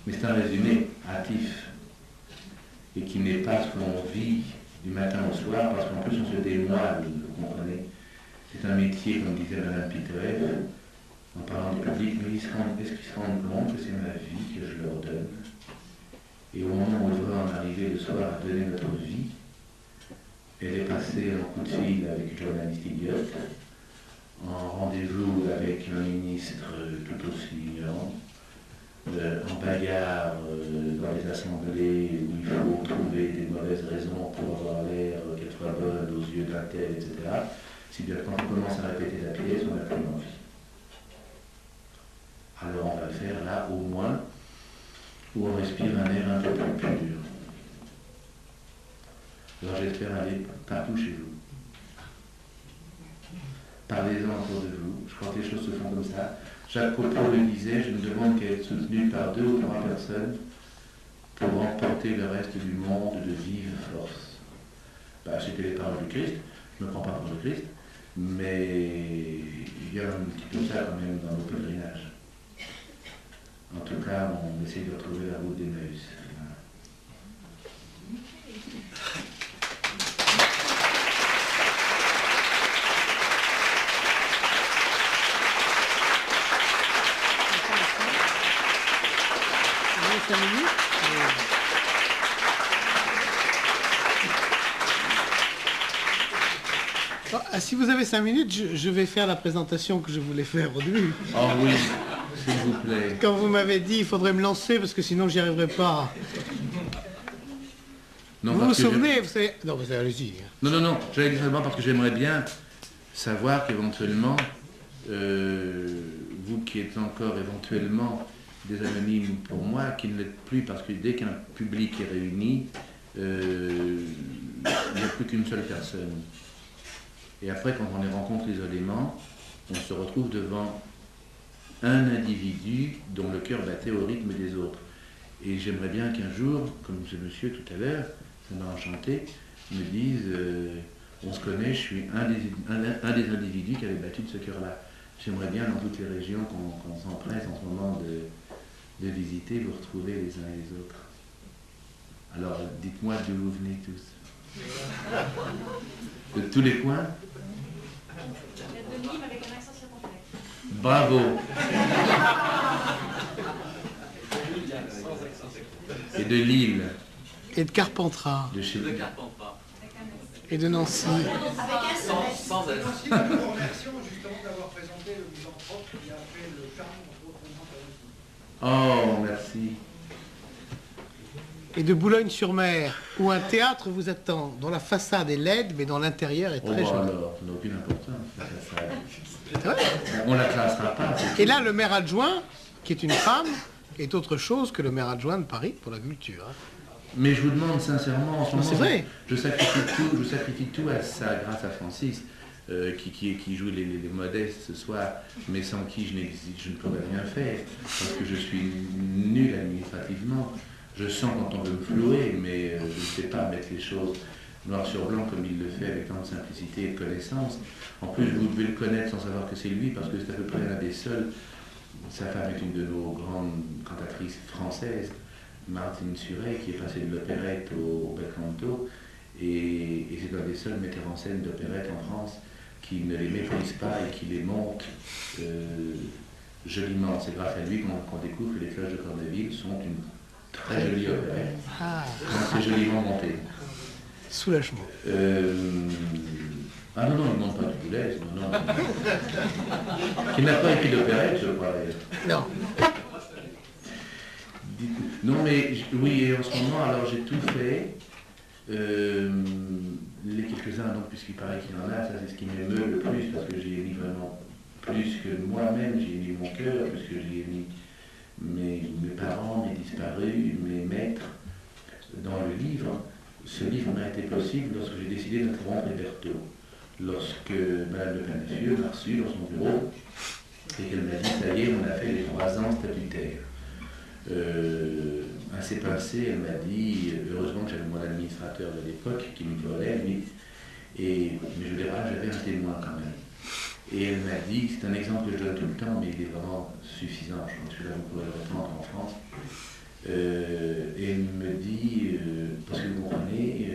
Mais c'est un résumé hâtif et qui n'est pas ce qu'on vit du matin au soir, parce qu'en plus on se démoile, vous comprenez. C'est un métier, comme disait Mme Pitreff, en parlant du public, mais est-ce qu'ils se rendent compte que c'est ma vie que je leur donne? Et au moment où on devrait en arriver le soir à donner notre vie, elle est passée en coup de fil avec une journaliste idiote, en rendez-vous avec un ministre tout aussi ignorant, en bagarre dans les assemblées où il faut trouver des mauvaises raisons pour avoir l'air qu'elle soit bonne aux yeux d'un tel, etc. Si bien quand on commence à répéter la pièce, on n'a plus envie. Alors on va le faire là au moins où on respire un air un peu plus pur. Alors j'espère aller partout chez vous. Parlez-en autour de vous. Je crois que les choses se font comme ça. Jacques Copeau le disait, je ne demande qu'à être soutenu par 2 ou 3 personnes pour remporter le reste du monde de vive force. C'était les paroles du Christ, je ne me prends pas pour le Christ, mais il y a un petit peu ça quand même dans nos pèlerinages. En tout cas, on essaie de retrouver la route d'Emmaüs. Voilà. 5 minutes. si vous avez 5 minutes, je vais faire la présentation que je voulais faire au début. Oh oui, s'il vous plaît. Quand vous m'avez dit, il faudrait me lancer parce que sinon j'y arriverai pas. Non, vous vous souvenez, vous savez... Non, vous allez-y. Non, j'allais dire simplement parce que j'aimerais bien savoir qu'éventuellement, vous qui êtes encore éventuellement des anonymes pour moi, qui ne l'êtes plus, parce que dès qu'un public est réuni, il n'y a plus qu'une seule personne. Et après, quand on les rencontre isolément, on se retrouve devant un individu dont le cœur battait au rythme des autres. Et j'aimerais bien qu'un jour, comme ce monsieur tout à l'heure, ça m'a enchanté, me dise on se connaît, je suis un des individus qui avait battu de ce cœur-là. J'aimerais bien, dans toutes les régions qu'on s'empresse en ce moment de visiter, vous retrouver les uns et les autres. Alors, dites-moi d'où vous venez tous. De tous les coins? De Nîmes avec un accent circonflexe. Bravo. Et de Lille. Et de Carpentras. De chez Carpentras. Et de Nancy. Avec un Sans être. Nous remercions justement d'avoir présenté le misanthrope qui a fait le charme entre autres. Oh, merci. Et de Boulogne-sur-Mer, où un théâtre vous attend, dont la façade est laide, mais dont l'intérieur est très joli. Alors, ça n'a aucune importance. C'est vrai. On ne la classera pas. Et là, le maire adjoint, qui est une femme, est autre chose que le maire adjoint de Paris pour la culture. Hein. Mais je vous demande sincèrement, en ce moment, c'est vrai. Je sacrifie tout à ça grâce à Francis, qui joue les modestes ce soir, mais sans qui je ne pourrais rien faire, parce que je suis nul administrativement. Je sens quand on veut me flouer, mais je ne sais pas mettre les choses noir sur blanc comme il le fait avec tant de simplicité et de connaissance. En plus, vous devez le connaître sans savoir que c'est lui, parce que c'est à peu près l'un des seuls. Sa femme est une de nos grandes cantatrices françaises, Martine Suret, qui est passée de l'opérette au bel canto, et c'est l'un des seuls metteurs en scène d'opérette en France qui ne les méprise pas et qui les monte joliment. C'est grâce à lui qu'on découvre que les Cloches de Corneville sont une très jolie opérette, quand c'est joliment monté. Soulagement. Ah non, il ne monte pas du boulez, non. Il n'a pas écrit d'opérette, je crois. Non. Non, mais oui, et en ce moment, alors j'ai tout fait. Les quelques-uns, donc, puisqu'il paraît qu'il y en a, ça c'est ce qui m'émeut le plus, parce que j'y ai mis vraiment plus que moi-même, j'y ai mis mon cœur, puisque j'y ai mis mes parents, mes disparus, mes maîtres dans le livre. Ce livre n'a été possible lorsque j'ai décidé d'interrompre les Berthaud. Lorsque Mme Le Penfieux m'a reçu dans son bureau et qu'elle m'a dit, ça y est, on a fait les 3 ans statutaires. Assez pincée, elle m'a dit, heureusement que j'avais mon administrateur de l'époque qui me volait, lui, mais je dirais, j'avais un témoin quand même. Et elle m'a dit, c'est un exemple que je donne tout le temps, mais il est vraiment suffisant, je pense que là vous pourrez le reprendre en France. Et elle me dit, parce que vous comprenez,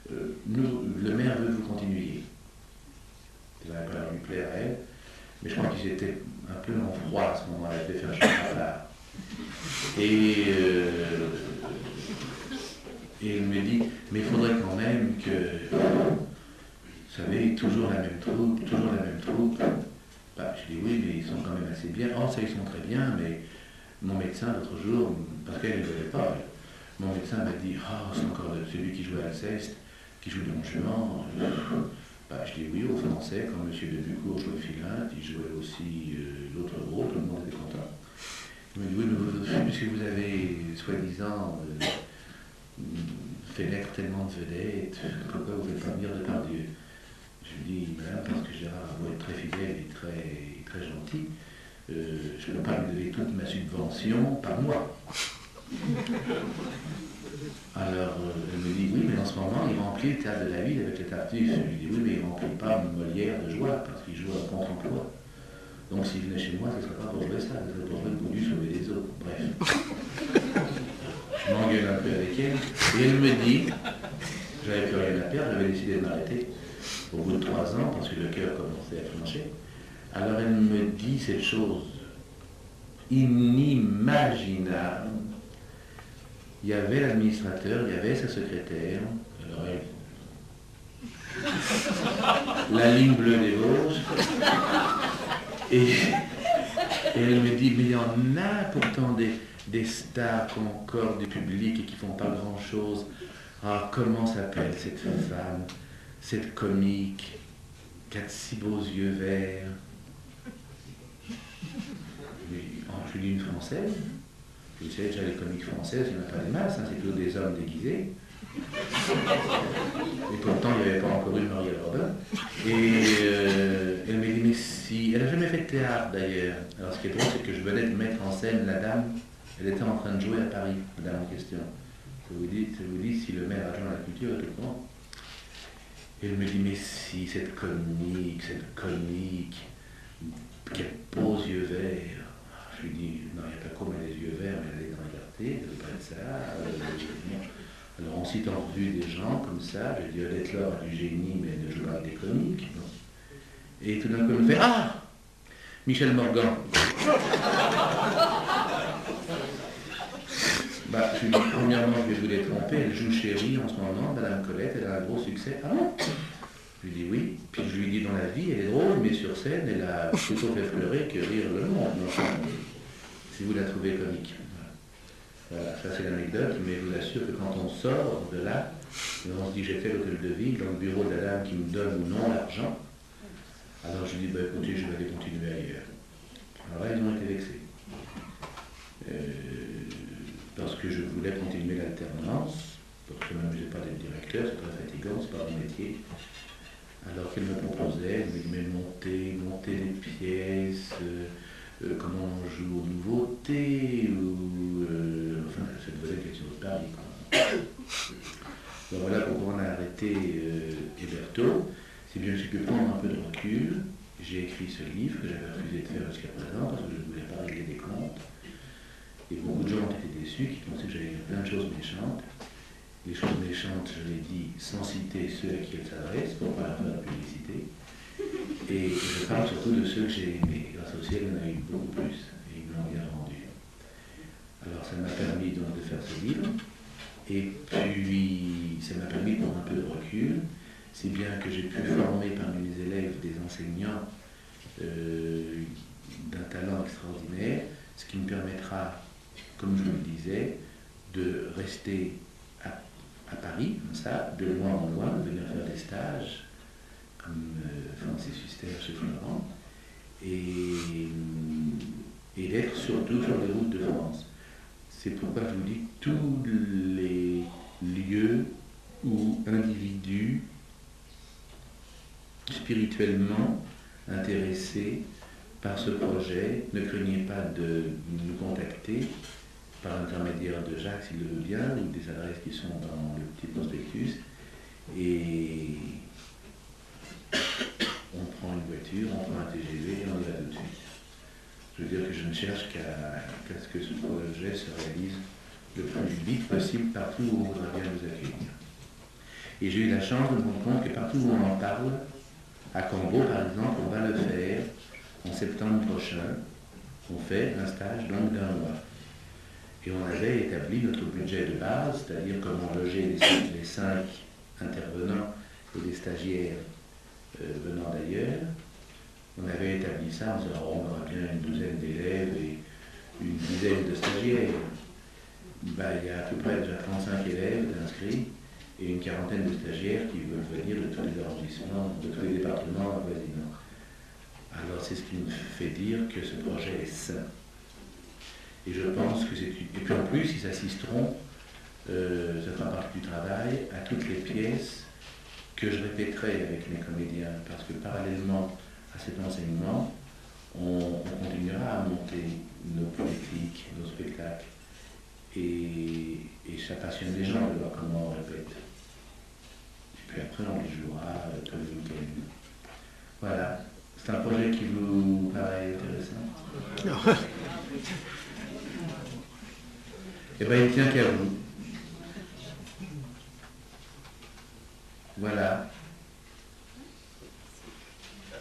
le maire veut que vous continuiez. Ça n'avait pas lui plaire à elle, mais je crois qu'ils étaient un peu en froid à ce moment-là, elle devait faire chambre à part. Et elle me dit, mais il faudrait quand même que, vous savez, toujours la même troupe. Bah, je dis oui, mais ils sont quand même assez bien. Oh, ça, ils sont très bien, mais mon médecin, l'autre jour, parce qu'elle ne voulait pas, mon médecin m'a dit, oh, c'est encore celui qui joue à Alceste, qui joue Don Juan. Bah, je dis oui, au français, quand M. Debucourt jouait Philinte, il jouait aussi l'autre rôle, tout le monde était content. Il m'a dit, oui, mais puisque vous avez, soi-disant, fait naître tellement de vedettes, pourquoi vous ne faites pas venir de Pardieu? Je lui dis, madame, parce que Gérard va être très fidèle et très gentil, je ne peux pas lui donner toute ma subvention par mois. Alors, elle me dit, oui, mais en ce moment, il remplit le théâtre de la ville avec les Tartuffes. Je lui dis, oui, mais il ne remplit pas Molière de joie, parce qu'il joue à contre-emploi. Donc, s'il venait chez moi, ce ne serait pas pour jouer ça, ce serait pour jouer le bout du sauver les autres. Bref. Je m'engueule un peu avec elle, et elle me dit, j'avais plus rien à perdre, j'avais décidé de m'arrêter au bout de 3 ans, parce que le cœur commençait à flancher. Alors, elle me dit cette chose inimaginable. Il y avait l'administrateur, il y avait sa secrétaire. Alors elle... la ligne bleue des Vosges. Et elle me dit, mais il y en a pourtant des stars qui ont encore du public et qui font pas grand-chose. Ah, comment s'appelle cette femme, cette comique, qui a de si beaux yeux verts? Je lui dis une française. Vous savez, déjà les comiques françaises, il n'y en a pas des masses, hein, c'est plutôt des hommes déguisés. Et pourtant, il n'y avait pas encore eu Marie Robin. Et elle m'a dit, mais si... Elle n'a jamais fait de théâtre d'ailleurs. Alors ce qui est drôle, c'est que je venais de mettre en scène la dame. Elle était en train de jouer à Paris, la dame en question. Ça vous dit si le maire adjoint à la culture est au courant. Et elle me dit, mais si, cette comique, qui a de beaux yeux verts. Je lui dis, non, il n'y a pas comme les yeux verts, mais elle est dans la liberté, elle pas de ça. Alors on cite en revue des gens comme ça, je dis, Odette Laure a du génie, mais elle ne joue pas avec des comiques. Et tout d'un coup, elle me fait, ah, Michel Morgan. Bah, je lui dis, premièrement, je vais vous détromper, elle joue Chérie en ce moment, Madame Colette, elle a un gros succès. Ah bon? Je lui dis oui, puis je lui dis dans la vie, elle est drôle, mais sur scène, elle a plutôt fait pleurer que rire le monde. Donc, si vous la trouvez comique. Voilà, ça c'est l'anecdote, mais je vous assure que quand on sort de là, on se dit j'ai fait l'hôtel de ville, dans le bureau de la dame qui me donne ou non l'argent, alors je lui dis, bah, écoutez, je vais aller continuer ailleurs. Alors là, ils ont été vexés. Parce que je voulais continuer l'alternance, parce que je ne m'amusais pas d'être directeur, c'est très fatigant, c'est pas mon métier. Alors qu'elle me proposait, elle me dit, mais monter des pièces, comment on joue aux nouveautés, ou enfin, ça devenait quelque chose de pareil. Donc voilà pourquoi on a arrêté Hébertot. C'est bien que j'ai pu prendre un peu de recul. J'ai écrit ce livre que j'avais refusé de faire jusqu'à présent parce que je ne voulais pas régler des comptes. Et beaucoup de gens ont été déçus, qui pensaient que j'avais plein de choses méchantes. Les choses méchantes, je l'ai dit, sans citer ceux à qui elles s'adressent, pour ne pas leur faire de publicité. Et je parle surtout de ceux que j'ai aimés. Grâce au ciel, il y en a eu beaucoup plus, et ils me l'ont bien rendu. Alors ça m'a permis donc de faire ce livre, et puis ça m'a permis de prendre un peu de recul, si bien que j'ai pu former parmi mes élèves des enseignants d'un talent extraordinaire, ce qui me permettra, comme je vous le disais, de rester à Paris, comme ça, de loin en loin, de venir faire des stages, comme Francis Huster chez Florent, et d'être surtout sur les routes de France. C'est pourquoi je vous dis tous les lieux ou individus spirituellement intéressés par ce projet, ne craignez pas de nous contacter par l'intermédiaire de Jacques, s'il le veut bien, ou des adresses qui sont dans le petit prospectus, et on prend une voiture, on prend un TGV et on y va tout de suite. Je veux dire que je ne cherche qu'à ce que ce projet se réalise le plus vite possible partout où on voudra bien nous accueillir. Et j'ai eu la chance de me rendre compte que partout où on en parle, à Cambo par exemple, on va le faire en septembre prochain. On fait un stage donc d'un mois. Et on avait établi notre budget de base, c'est-à-dire comment loger les 5 intervenants et les stagiaires venant d'ailleurs. On avait établi ça en disant on aura bien une douzaine d'élèves et une dizaine de stagiaires. Ben, il y a à peu près déjà 35 élèves inscrits et une quarantaine de stagiaires qui veulent venir de tous les arrondissements, de tous les départements avoisinants. Alors c'est ce qui me fait dire que ce projet est sain. Et je pense que c'est... Et puis en plus, ils assisteront, ça fera partie du travail, à toutes les pièces que je répéterai avec mes comédiens, parce que parallèlement à cet enseignement, on continuera à monter nos politiques, nos spectacles. Et ça passionne les gens de voir comment on répète. Et puis après, on les jouera tous les week-ends. Voilà. C'est un projet qui vous paraît intéressant? Eh bien, il ne tient qu'à vous. Voilà.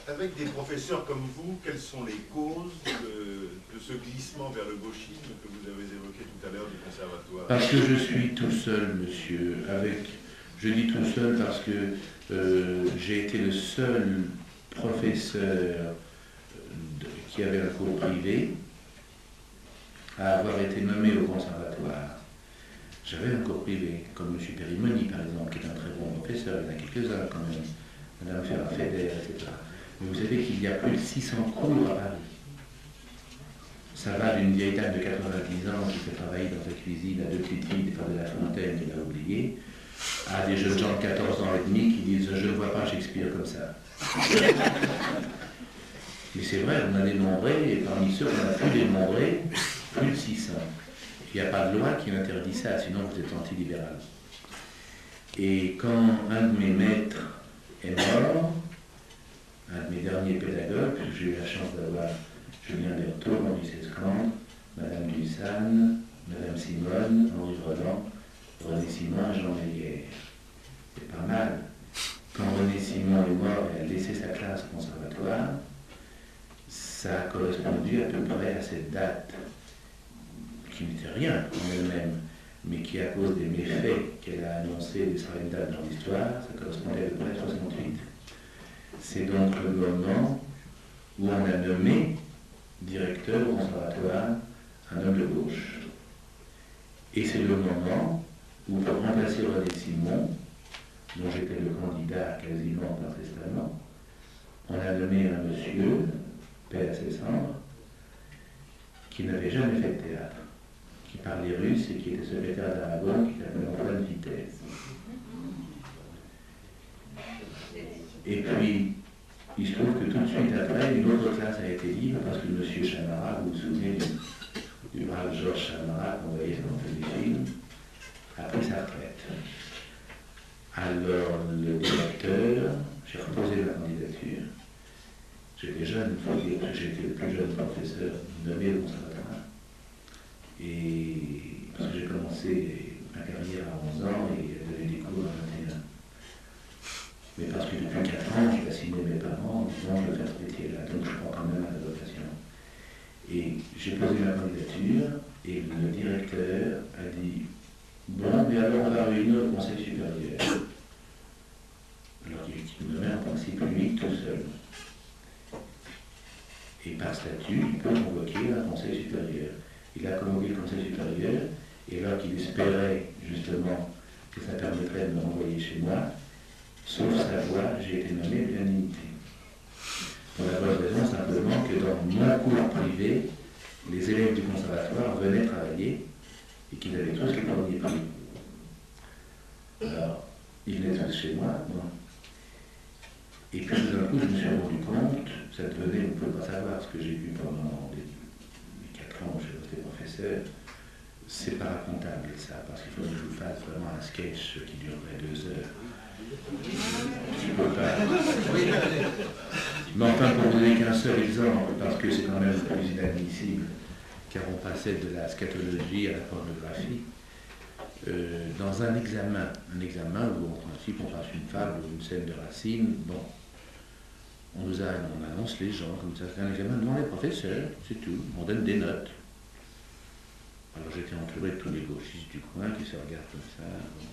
Avec des professeurs comme vous, quelles sont les causes de ce glissement vers le gauchisme que vous avez évoqué tout à l'heure du conservatoire? Parce que je suis tout seul, monsieur, avec Je dis tout seul parce que j'ai été le seul professeur qui avait un cours privé à avoir été nommé au conservatoire. J'avais un cours privé, comme M. Périmoni par exemple, qui est un très bon professeur, il y en a quelques-uns quand même, Mme Ferrand-Feder, etc. Mais vous savez qu'il y a plus de 600 cours à Paris. Ça va d'une vieille dame de 90 ans qui fait travailler dans sa cuisine à 2 petites filles des Frères de la Fontaine, qui l'a oublié, à des jeunes gens de 14 ans et demi qui disent « je ne vois pas Shakespeare comme ça ». Mais c'est vrai, on a dénombré, et parmi ceux qu'on a pu dénombrer, plus de 600. Il n'y a pas de loi qui interdit ça, sinon vous êtes anti-libéral. Et quand un de mes maîtres est mort, un de mes derniers pédagogues, j'ai eu la chance d'avoir Julien Berthaud, Maurice Esclandre, Madame Dussanne, Madame Simone, Henri Roland, René Simon, Jean Meyer. C'est pas mal. Quand René Simon est mort et a laissé sa classe au conservatoire, ça a correspondu à peu près à cette date, qui n'était rien en elle-même, mais qui, à cause des méfaits qu'elle a annoncés, sera une date dans l'histoire, ça correspondait à peu près à 68. C'est donc le moment où on a nommé directeur au conservatoire un homme de gauche. Et c'est le moment où, pour remplacer René Simon, dont j'étais le candidat quasiment par testament, on a nommé un monsieur, paix à ses cendres, qui n'avait jamais fait de théâtre, qui parlait russe et qui était secrétaire d'Aragon, qui s'appelait Antoine Vitesse. Et puis, il se trouve que tout de suite après, une autre classe a été libre parce que M. Chamara, vous vous souvenez du brave Georges Chamara qu'on voyait dans tous les films, a pris sa retraite. Alors, le directeur, j'ai reposé ma candidature. J'étais jeune, il faut dire que j'étais le plus jeune professeur nommé au conservatoire. Et parce que j'ai commencé ma carrière à 11 ans et donné des cours à 21. Mais parce que depuis 4 ans, j'ai assigné mes parents en disant je vais faire ce métier-là, donc je crois quand même à la vocation. Et j'ai posé ma candidature et le directeur a dit bon, mais alors on va réunir le conseil supérieur. Alors qu'il me met en principe lui tout seul. Et par statut, il peut convoquer un conseil supérieur. Il a convoqué le conseil supérieur, et alors qu'il espérait justement que ça permettrait de me renvoyer chez moi, sauf sa voix, j'ai été nommé l'unanimité. Pour la bonne raison simplement que dans mon cours privé, les élèves du conservatoire venaient travailler et qu'ils avaient tous les premiers prix. Alors, ils venaient tous chez moi, bon. Et puis tout d'un coup, je me suis rendu compte, ça devenait, vous ne pouvez pas savoir, ce que j'ai vu pendant les 4 ans où j'ai resté professeur, c'est pas racontable ça, parce qu'il faut que je vous fasse vraiment un sketch qui durerait 2 heures. Je peux pas. Mais enfin, pour vous donner qu'un seul exemple, parce que c'est quand même plus inadmissible, car on passait de la scatologie à la pornographie, dans un examen où en principe on fasse une fable ou une scène de Racine, bon, on annonce les gens comme ça, c'est un examen devant les professeurs, c'est tout, on donne des notes. Alors j'étais entouré de tous les gauchistes du coin qui se regardent comme ça. Bon.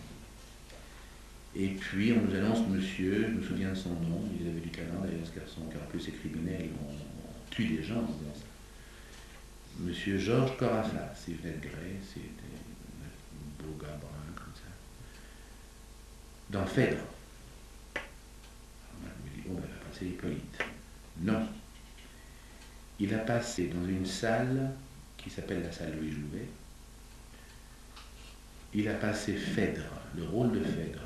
Et puis on nous annonce monsieur, je me souviens de son nom, il avait du talent d'ailleurs ce garçon, car en plus c'est criminel, on tue des gens en disant ça. Monsieur Georges Corafas, il venait de Grèce, c'était un beau gars brun comme ça. Dans Phèdre. Alors, je me dis, bon, il va passer Hippolyte. Non. Il a passé dans une salle qui s'appelle la salle Louis Jouvet. Il a passé Phèdre, le rôle de Phèdre.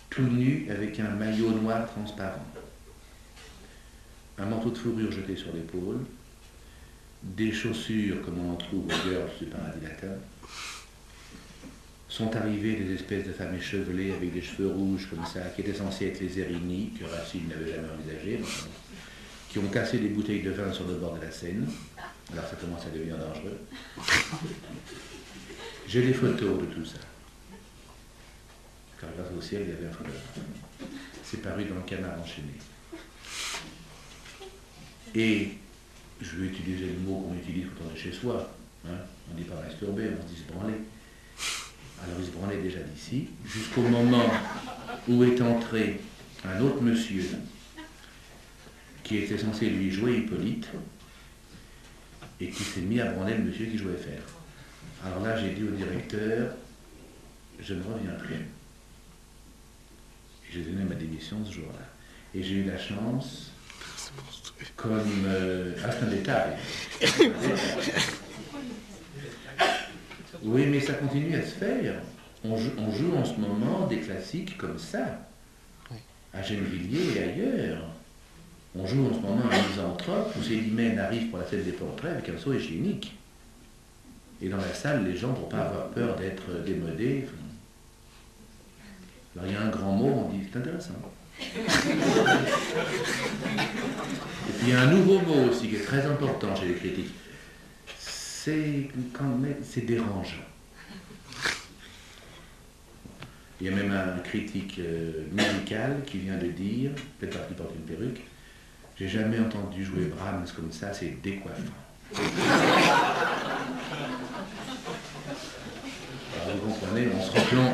Tout nu avec un maillot noir transparent. Un manteau de fourrure jeté sur l'épaule, des chaussures comme on en trouve aux girls du paradis latin. Sont arrivées des espèces de femmes échevelées avec des cheveux rouges comme ça, qui étaient censées être les Érigny, que Racine n'avait jamais envisagé, qui ont cassé des bouteilles de vin sur le bord de la Seine. Alors ça commence à devenir dangereux. J'ai des photos de tout ça. Quand grâce au ciel, il y avait un photographe. C'est paru dans le Canard enchaîné. Et je vais utiliser le mot qu'on utilise quand on est chez soi. Hein. On ne dit pas masturber, on se dit se branler. Alors il se branlait déjà d'ici, jusqu'au moment où est entré un autre monsieur qui était censé lui jouer Hippolyte et qui s'est mis à branler le monsieur qui jouait Fer. Alors là, j'ai dit au directeur, je ne reviens plus. J'ai donné ma démission ce jour-là. Et j'ai eu la chance, comme... c'est un détail. Oui, mais ça continue à se faire. On joue en ce moment des classiques comme ça, à Gennevilliers et ailleurs. On joue en ce moment un misanthrope où Célimène arrive pour la scène des portraits avec un seau hygiénique. Et dans la salle, les gens, pour ne pas avoir peur d'être démodés, alors il y a un grand mot, on dit c'est intéressant. Et puis il y a un nouveau mot aussi qui est très important chez les critiques. C'est quand même, c'est dérangeant. Il y a même un critique musical qui vient de dire, peut-être parce qu'il porte une perruque, j'ai jamais entendu jouer Brahms comme ça, c'est décoiffant. Alors, vous comprenez, on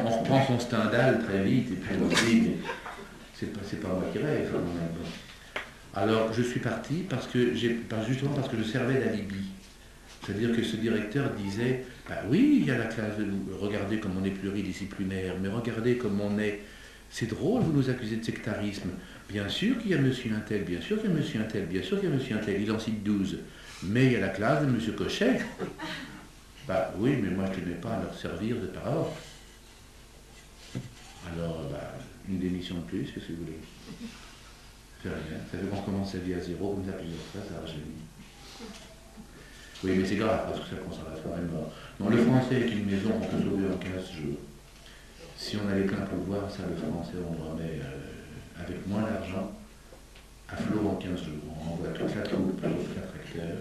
reprend son Stendhal très vite, et puis on se dit, mais c'est pas moi qui rêve. Alors, je suis parti justement parce que je servais d'alibi. C'est-à-dire que ce directeur disait, bah oui, il y a la classe de nous, regardez comme on est pluridisciplinaire, mais regardez comme on est... C'est drôle, vous nous accusez de sectarisme. Bien sûr qu'il y a monsieur un tel, bien sûr qu'il y a monsieur un tel, bien sûr qu'il y a monsieur un tel, il en cite 12. Mais il y a la classe de monsieur Cochet. Bah oui, mais moi je ne tenais pas à leur servir de parole. Alors, bah, une démission de plus, qu'est-ce que vous voulez? C'est rien, ça fait qu'on commence sa vie à zéro, comme ça plusieurs fois, ça rajeunit. Oui, mais c'est grave, parce que c'est un conservatoire est mort. Non, le français est une maison qu'on peut sauver en 15 jours. Si on a les pleins pouvoirs, ça, le français, on le remet avec moins d'argent à flot en 15 jours. On envoie toute la troupe, toute la tracteur,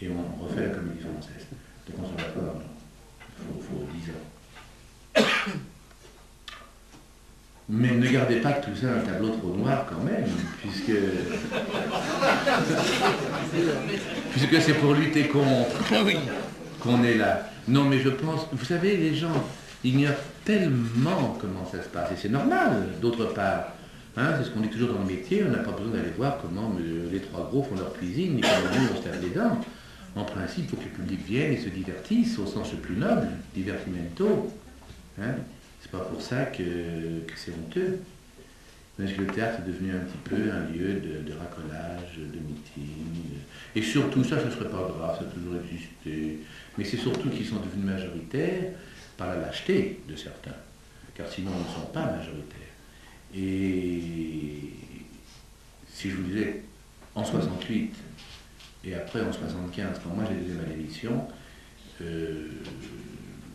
et on refait la comédie française. Le conservatoire, non. Il faut 10 ans. Mais ne gardez pas que tout ça un tableau trop noir quand même, puisque c'est pour lutter contre qu'on est là. Non, mais je pense, vous savez, les gens ignorent tellement comment ça se passe, et c'est normal, d'autre part. Hein, c'est ce qu'on dit toujours dans le métier, on n'a pas besoin d'aller voir comment les trois gros font leur cuisine, ni comment nous on se lave les dents. En principe, il faut que le public vienne et se divertisse, au sens le plus noble, divertimento. Hein. C'est pas pour ça que c'est honteux. Parce que le théâtre est devenu un petit peu un lieu de racolage, de meeting. Et surtout, ça ne serait pas grave, ça a toujours existé. Mais c'est surtout qu'ils sont devenus majoritaires par la lâcheté de certains. Car sinon, ils ne sont pas majoritaires. Et si je vous disais, en 68, et après en 75, quand moi j'ai donné ma démission,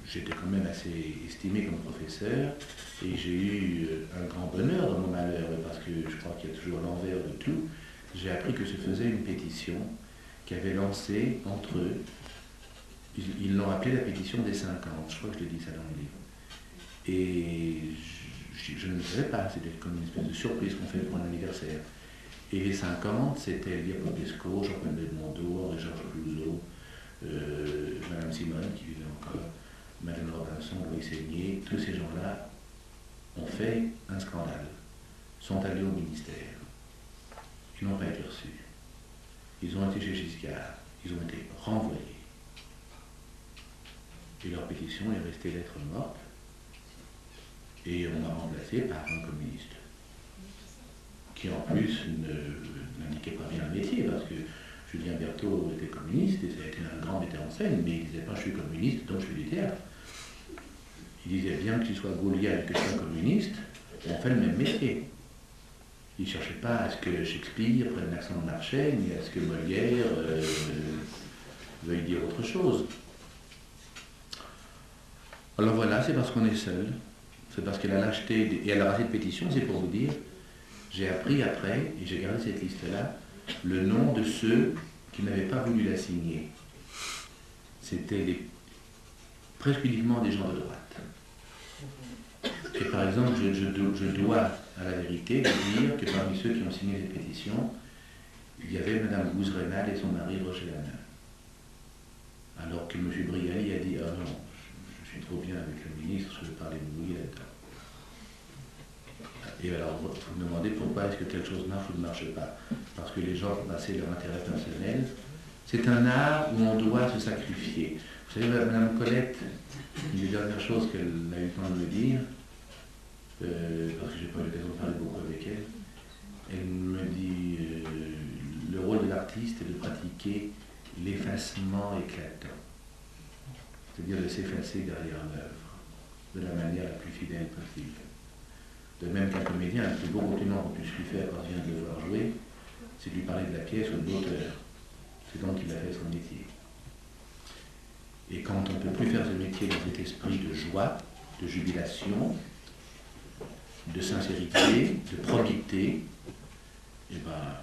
j'étais quand même assez estimé comme professeur, et j'ai eu un grand bonheur dans mon malheur, parce que je crois qu'il y a toujours l'envers de tout. J'ai appris que se faisait une pétition qu'avait lancée entre eux. Ils l'ont appelée la pétition des 50, je crois que je l'ai dit ça dans le livre. Et je ne le savais pas, c'était comme une espèce de surprise qu'on fait pour un anniversaire. Et les 50, c'était Elia Popesco, Jean-Paul Belmondo, Henri-Georges Clouzot, Madame Simone qui vivait encore, Madeleine Robinson, Louis Seigné, tous ces gens-là ont fait un scandale, sont allés au ministère, ils n'ont pas été reçus. Ils ont été chez Giscard, ils ont été renvoyés. Et leur pétition est restée lettre morte, et on a remplacé par un communiste, qui en plus n'indiquait pas bien le métier, parce que Julien Berthaud était communiste, et ça a été un grand metteur en scène, mais il ne disait pas je suis communiste, donc je fais du théâtre. Il disait bien que tu sois gaulien et que tu sois communiste, on fait le même métier. Il ne cherchait pas à ce que Shakespeare prenne l'accent de Marchais, ni à ce que Molière veuille dire autre chose. Alors voilà, c'est parce qu'on est seul, c'est parce que la lâcheté, et alors à cette pétition, c'est pour vous dire, j'ai appris après, et j'ai gardé cette liste-là, le nom de ceux qui n'avaient pas voulu la signer. C'était presque uniquement des gens de droite. Et par exemple, je dois à la vérité de dire que parmi ceux qui ont signé cette pétition, il y avait Mme Gouze-Rénal et son mari Roger Lana. Alors que M. Brialy a dit « Ah non, je suis trop bien avec le ministre, je veux parler de vous là-dedans. Et alors, vous me demandez pourquoi est-ce que telle chose marche ou ne marche pas. Parce que les gens, c'est leur intérêt personnel. C'est un art où on doit se sacrifier. Vous savez, Mme Colette, une des dernières choses qu'elle a eu le temps de me dire, parce que je n'ai pas eu l'occasion de parler beaucoup avec elle, elle me dit le rôle de l'artiste est de pratiquer l'effacement éclatant. C'est-à-dire de s'effacer derrière l'œuvre, de la manière la plus fidèle possible. De même qu'un comédien, le plus beau compliment qu'on puisse lui faire quand il vient de le voir jouer, c'est de lui parler de la pièce ou de l'auteur. C'est donc qu'il a fait son métier. Et quand on ne peut plus faire ce métier dans cet esprit de joie, de jubilation, de sincérité, de probité, eh ben,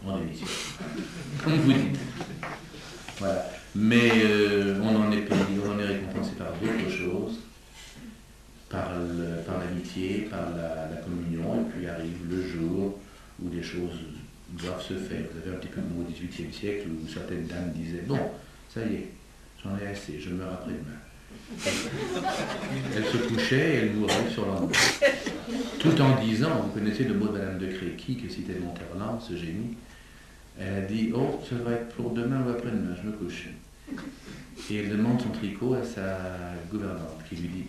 on démissionne. Comme vous dites. Voilà. Mais on en est payé, on en est récompensé par d'autres choses, par l'amitié, par la communion, et puis arrive le jour où les choses doivent se faire. Vous avez un petit peu comme au XVIIIe siècle où certaines dames disaient « Bon, ça y est, j'en ai assez, je meurs après-demain. » Elle se couchait et elle mourait sur l'endroit. Tout en disant, vous connaissez le mot de Madame de Créqui que citait Monterland, ce génie, elle a dit « Oh, ça va être pour demain ou après-demain, je me couche. » Et elle demande son tricot à sa gouvernante qui lui dit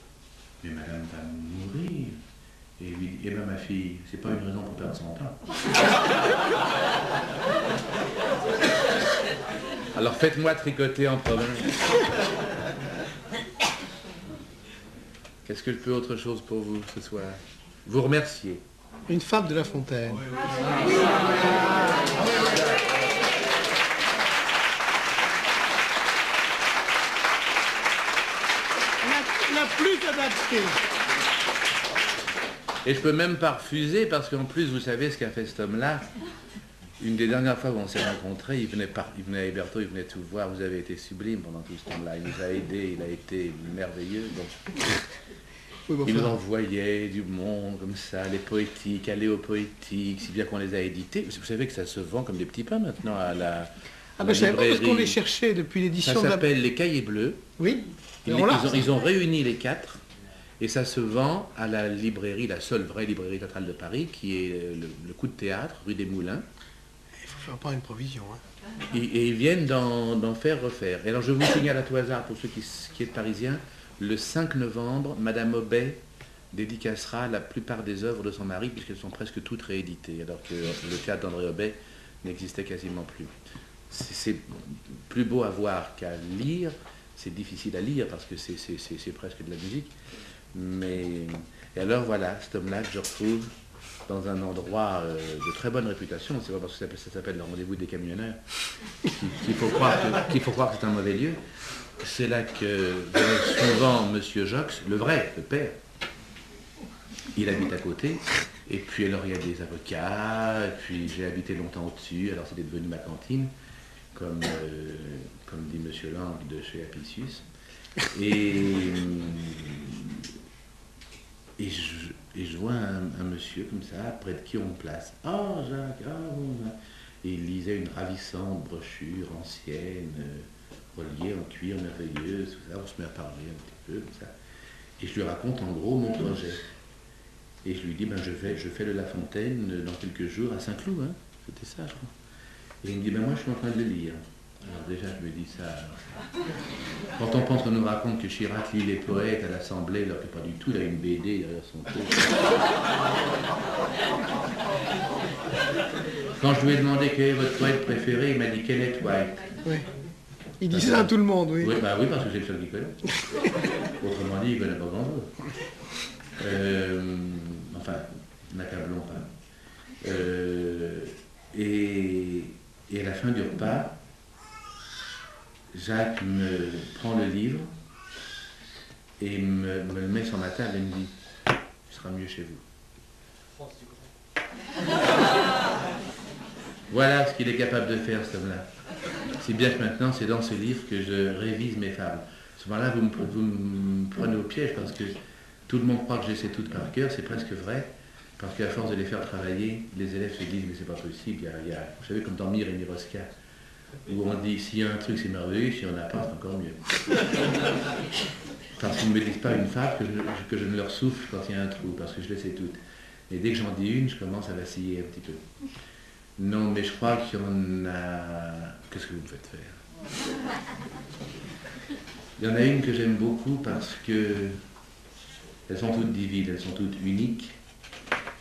« Mais madame va mourir. » Et il lui dit « Eh bien ma fille, c'est pas une raison pour perdre son temps. » Alors faites-moi tricoter en province. Qu'est-ce que je peux autre chose pour vous ce soir? Vous remercier. Une fable de La Fontaine. La plus adaptée. Et je peux même pas refuser parce qu'en plus, vous savez ce qu'a fait cet homme-là. Une des dernières fois où on s'est rencontrés, il venait à Hébertot, il venait tout voir. Vous avez été sublime pendant tout ce temps-là. Il nous a aidés, il a été merveilleux. Donc, il nous envoyait du monde comme ça, les poétiques, aller aux poétiques, si bien qu'on les a édités. Vous savez que ça se vend comme des petits pains maintenant à la. Je savais pas parce qu'on les cherchait depuis l'édition. Ça s'appelle Les Cahiers Bleus. Oui. Ils ont réuni les 4 et ça se vend à la librairie, la seule vraie librairie théâtrale de Paris, qui est le Coup de Théâtre, rue des Moulins. Il faut faire pas une provision. Hein. Et ils viennent d'en faire refaire. Et alors je vous signale à tout hasard, pour ceux qui êtes parisiens, le 5 novembre, Madame Aubet dédicacera la plupart des œuvres de son mari, puisqu'elles sont presque toutes rééditées, alors que le théâtre d'André Aubet n'existait quasiment plus. C'est plus beau à voir qu'à lire. C'est difficile à lire parce que c'est presque de la musique. Mais, et alors voilà, cet homme-là que je retrouve dans un endroit de très bonne réputation. C'est pas parce que ça s'appelle le rendez-vous des camionneurs qu'il faut croire que c'est un mauvais lieu. C'est là que souvent Monsieur Jox, le vrai, le père, il habite à côté. Et puis alors il y a des avocats, et puis j'ai habité longtemps au-dessus, alors c'était devenu ma cantine. Comme dit M. Lang de chez Apicius. Et je vois un monsieur comme ça, près de qui on me place. « Ah, Jacques, ah bon. » Et il lisait une ravissante brochure ancienne, reliée en cuir merveilleuse, tout ça. On se met à parler un petit peu, comme ça. Et je lui raconte en gros mon projet. Et je lui dis, je fais le La Fontaine dans quelques jours à Saint-Cloud, hein. C'était ça, je crois. Et il me dit, moi je suis en train de le lire. Alors déjà je me dis ça. Quand on pense qu'on nous raconte que Chirac lit les poètes à l'Assemblée, alors que pas du tout, il a une BD derrière son dos. Quand je lui ai demandé quel est votre poète préféré, il m'a dit quel est White. Oui. Il dit ça à tout le monde, oui. Oui, oui, parce que c'est le seul qui connaît. Autrement dit, il connaît pas grand-chose. Enfin, n'accablons pas. Et à la fin du repas, Jacques me prend le livre et me le met sur ma table et me dit « Ce sera mieux chez vous ». Voilà ce qu'il est capable de faire, cet homme-là. Si bien que maintenant, c'est dans ce livre que je révise mes fables. À ce moment-là, vous me prenez au piège parce que tout le monde croit que je sais tout par cœur, c'est presque vrai. Parce qu'à force de les faire travailler, les élèves se disent « mais c'est pas possible, vous savez, comme dans Mir et Miroska, où on dit s'il y a un truc c'est merveilleux, s'il n'y en a pas c'est encore mieux. Parce qu'ils ne me disent pas une fable que je ne leur souffle quand il y a un trou, parce que je les sais toutes. Et dès que j'en dis une, je commence à vaciller un petit peu. Non, mais je crois qu'il y en a... Qu'est-ce que vous me faites faire? Il y en a une que j'aime beaucoup parce que elles sont toutes divines, elles sont toutes uniques.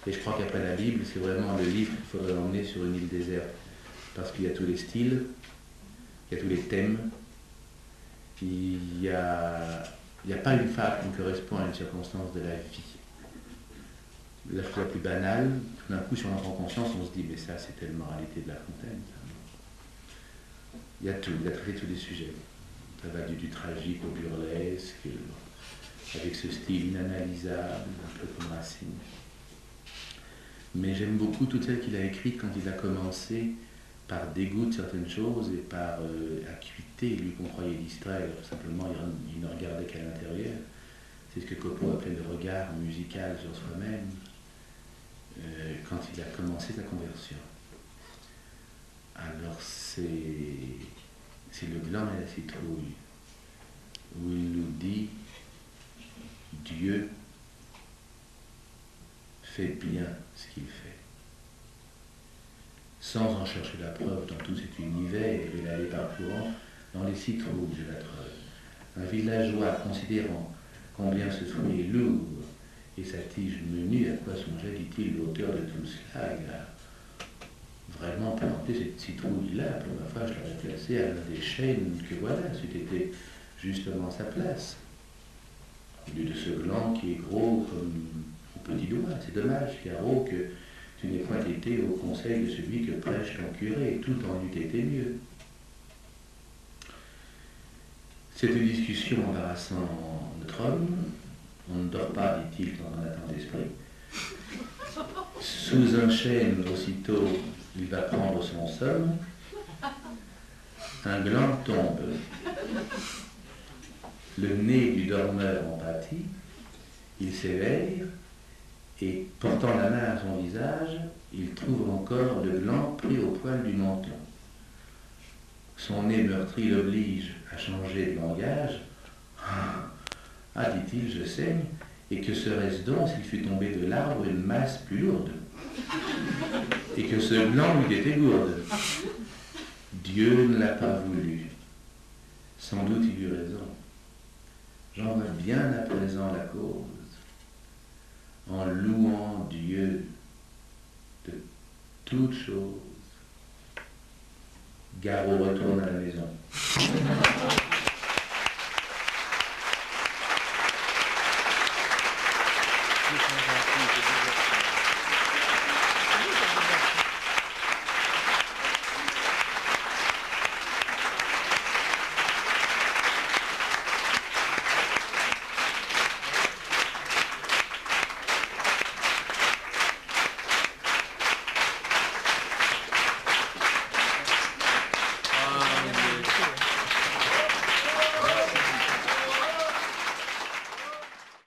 Et je crois qu'après la Bible, c'est vraiment le livre qu'il faudrait emmener sur une île déserte. Parce qu'il y a tous les styles, il y a tous les thèmes, il n'y a pas une fable qui correspond à une circonstance de la vie. La chose la plus banale, tout d'un coup, si on en prend conscience, on se dit, mais ça, c'est telle moralité de La Fontaine. Ça. Il y a tout, il a traité tous les sujets. Ça va du tragique au burlesque, avec ce style inanalysable, un peu comme Racine. Mais j'aime beaucoup toutes celles qu'il a écrites quand il a commencé par dégoût de certaines choses et par acuité, lui qu'on croyait distraire. Simplement, il ne regardait qu'à l'intérieur. C'est ce que Copo appelait le regard musical sur soi-même quand il a commencé sa conversion. Alors c'est le gland et la citrouille, où il nous dit Dieu fait bien ce qu'il fait. Sans en chercher la preuve dans tout cet univers et l'aller parcourant, dans les citrouilles, je la trouve. Un villageois considérant combien ce fruit est lourd et sa tige menue, à quoi songeait, dit-il, l'auteur de tout cela? Il a vraiment planté cette citrouille-là. Pour ma foi, je l'aurais placée à l'un des chênes que voilà, c'eût été justement sa place. Au lieu de ce gland qui est gros comme au petit doigt. C'est dommage, Caro, que tu n'aies point été au conseil de celui que prêche ton curé, tout en eût été mieux. Cette discussion embarrassant notre homme, on ne dort pas, dit-il, dans un attente d'esprit. Sous un chêne, aussitôt, il va prendre son somme. Un gland tombe. Le nez du dormeur en pâtit. Il s'éveille et, portant la main à son visage, il trouve encore le gland pris au poil du menton. Son nez meurtri l'oblige à changer de langage. Ah, dit-il, je saigne, et que serait-ce donc s'il fût tombé de l'arbre une masse plus lourde, et que ce gland eût été gourde? Dieu ne l'a pas voulu. Sans doute il eut raison. J'en vois bien à présent la cause, en louant Dieu de toutes choses. Garot retourne à la maison.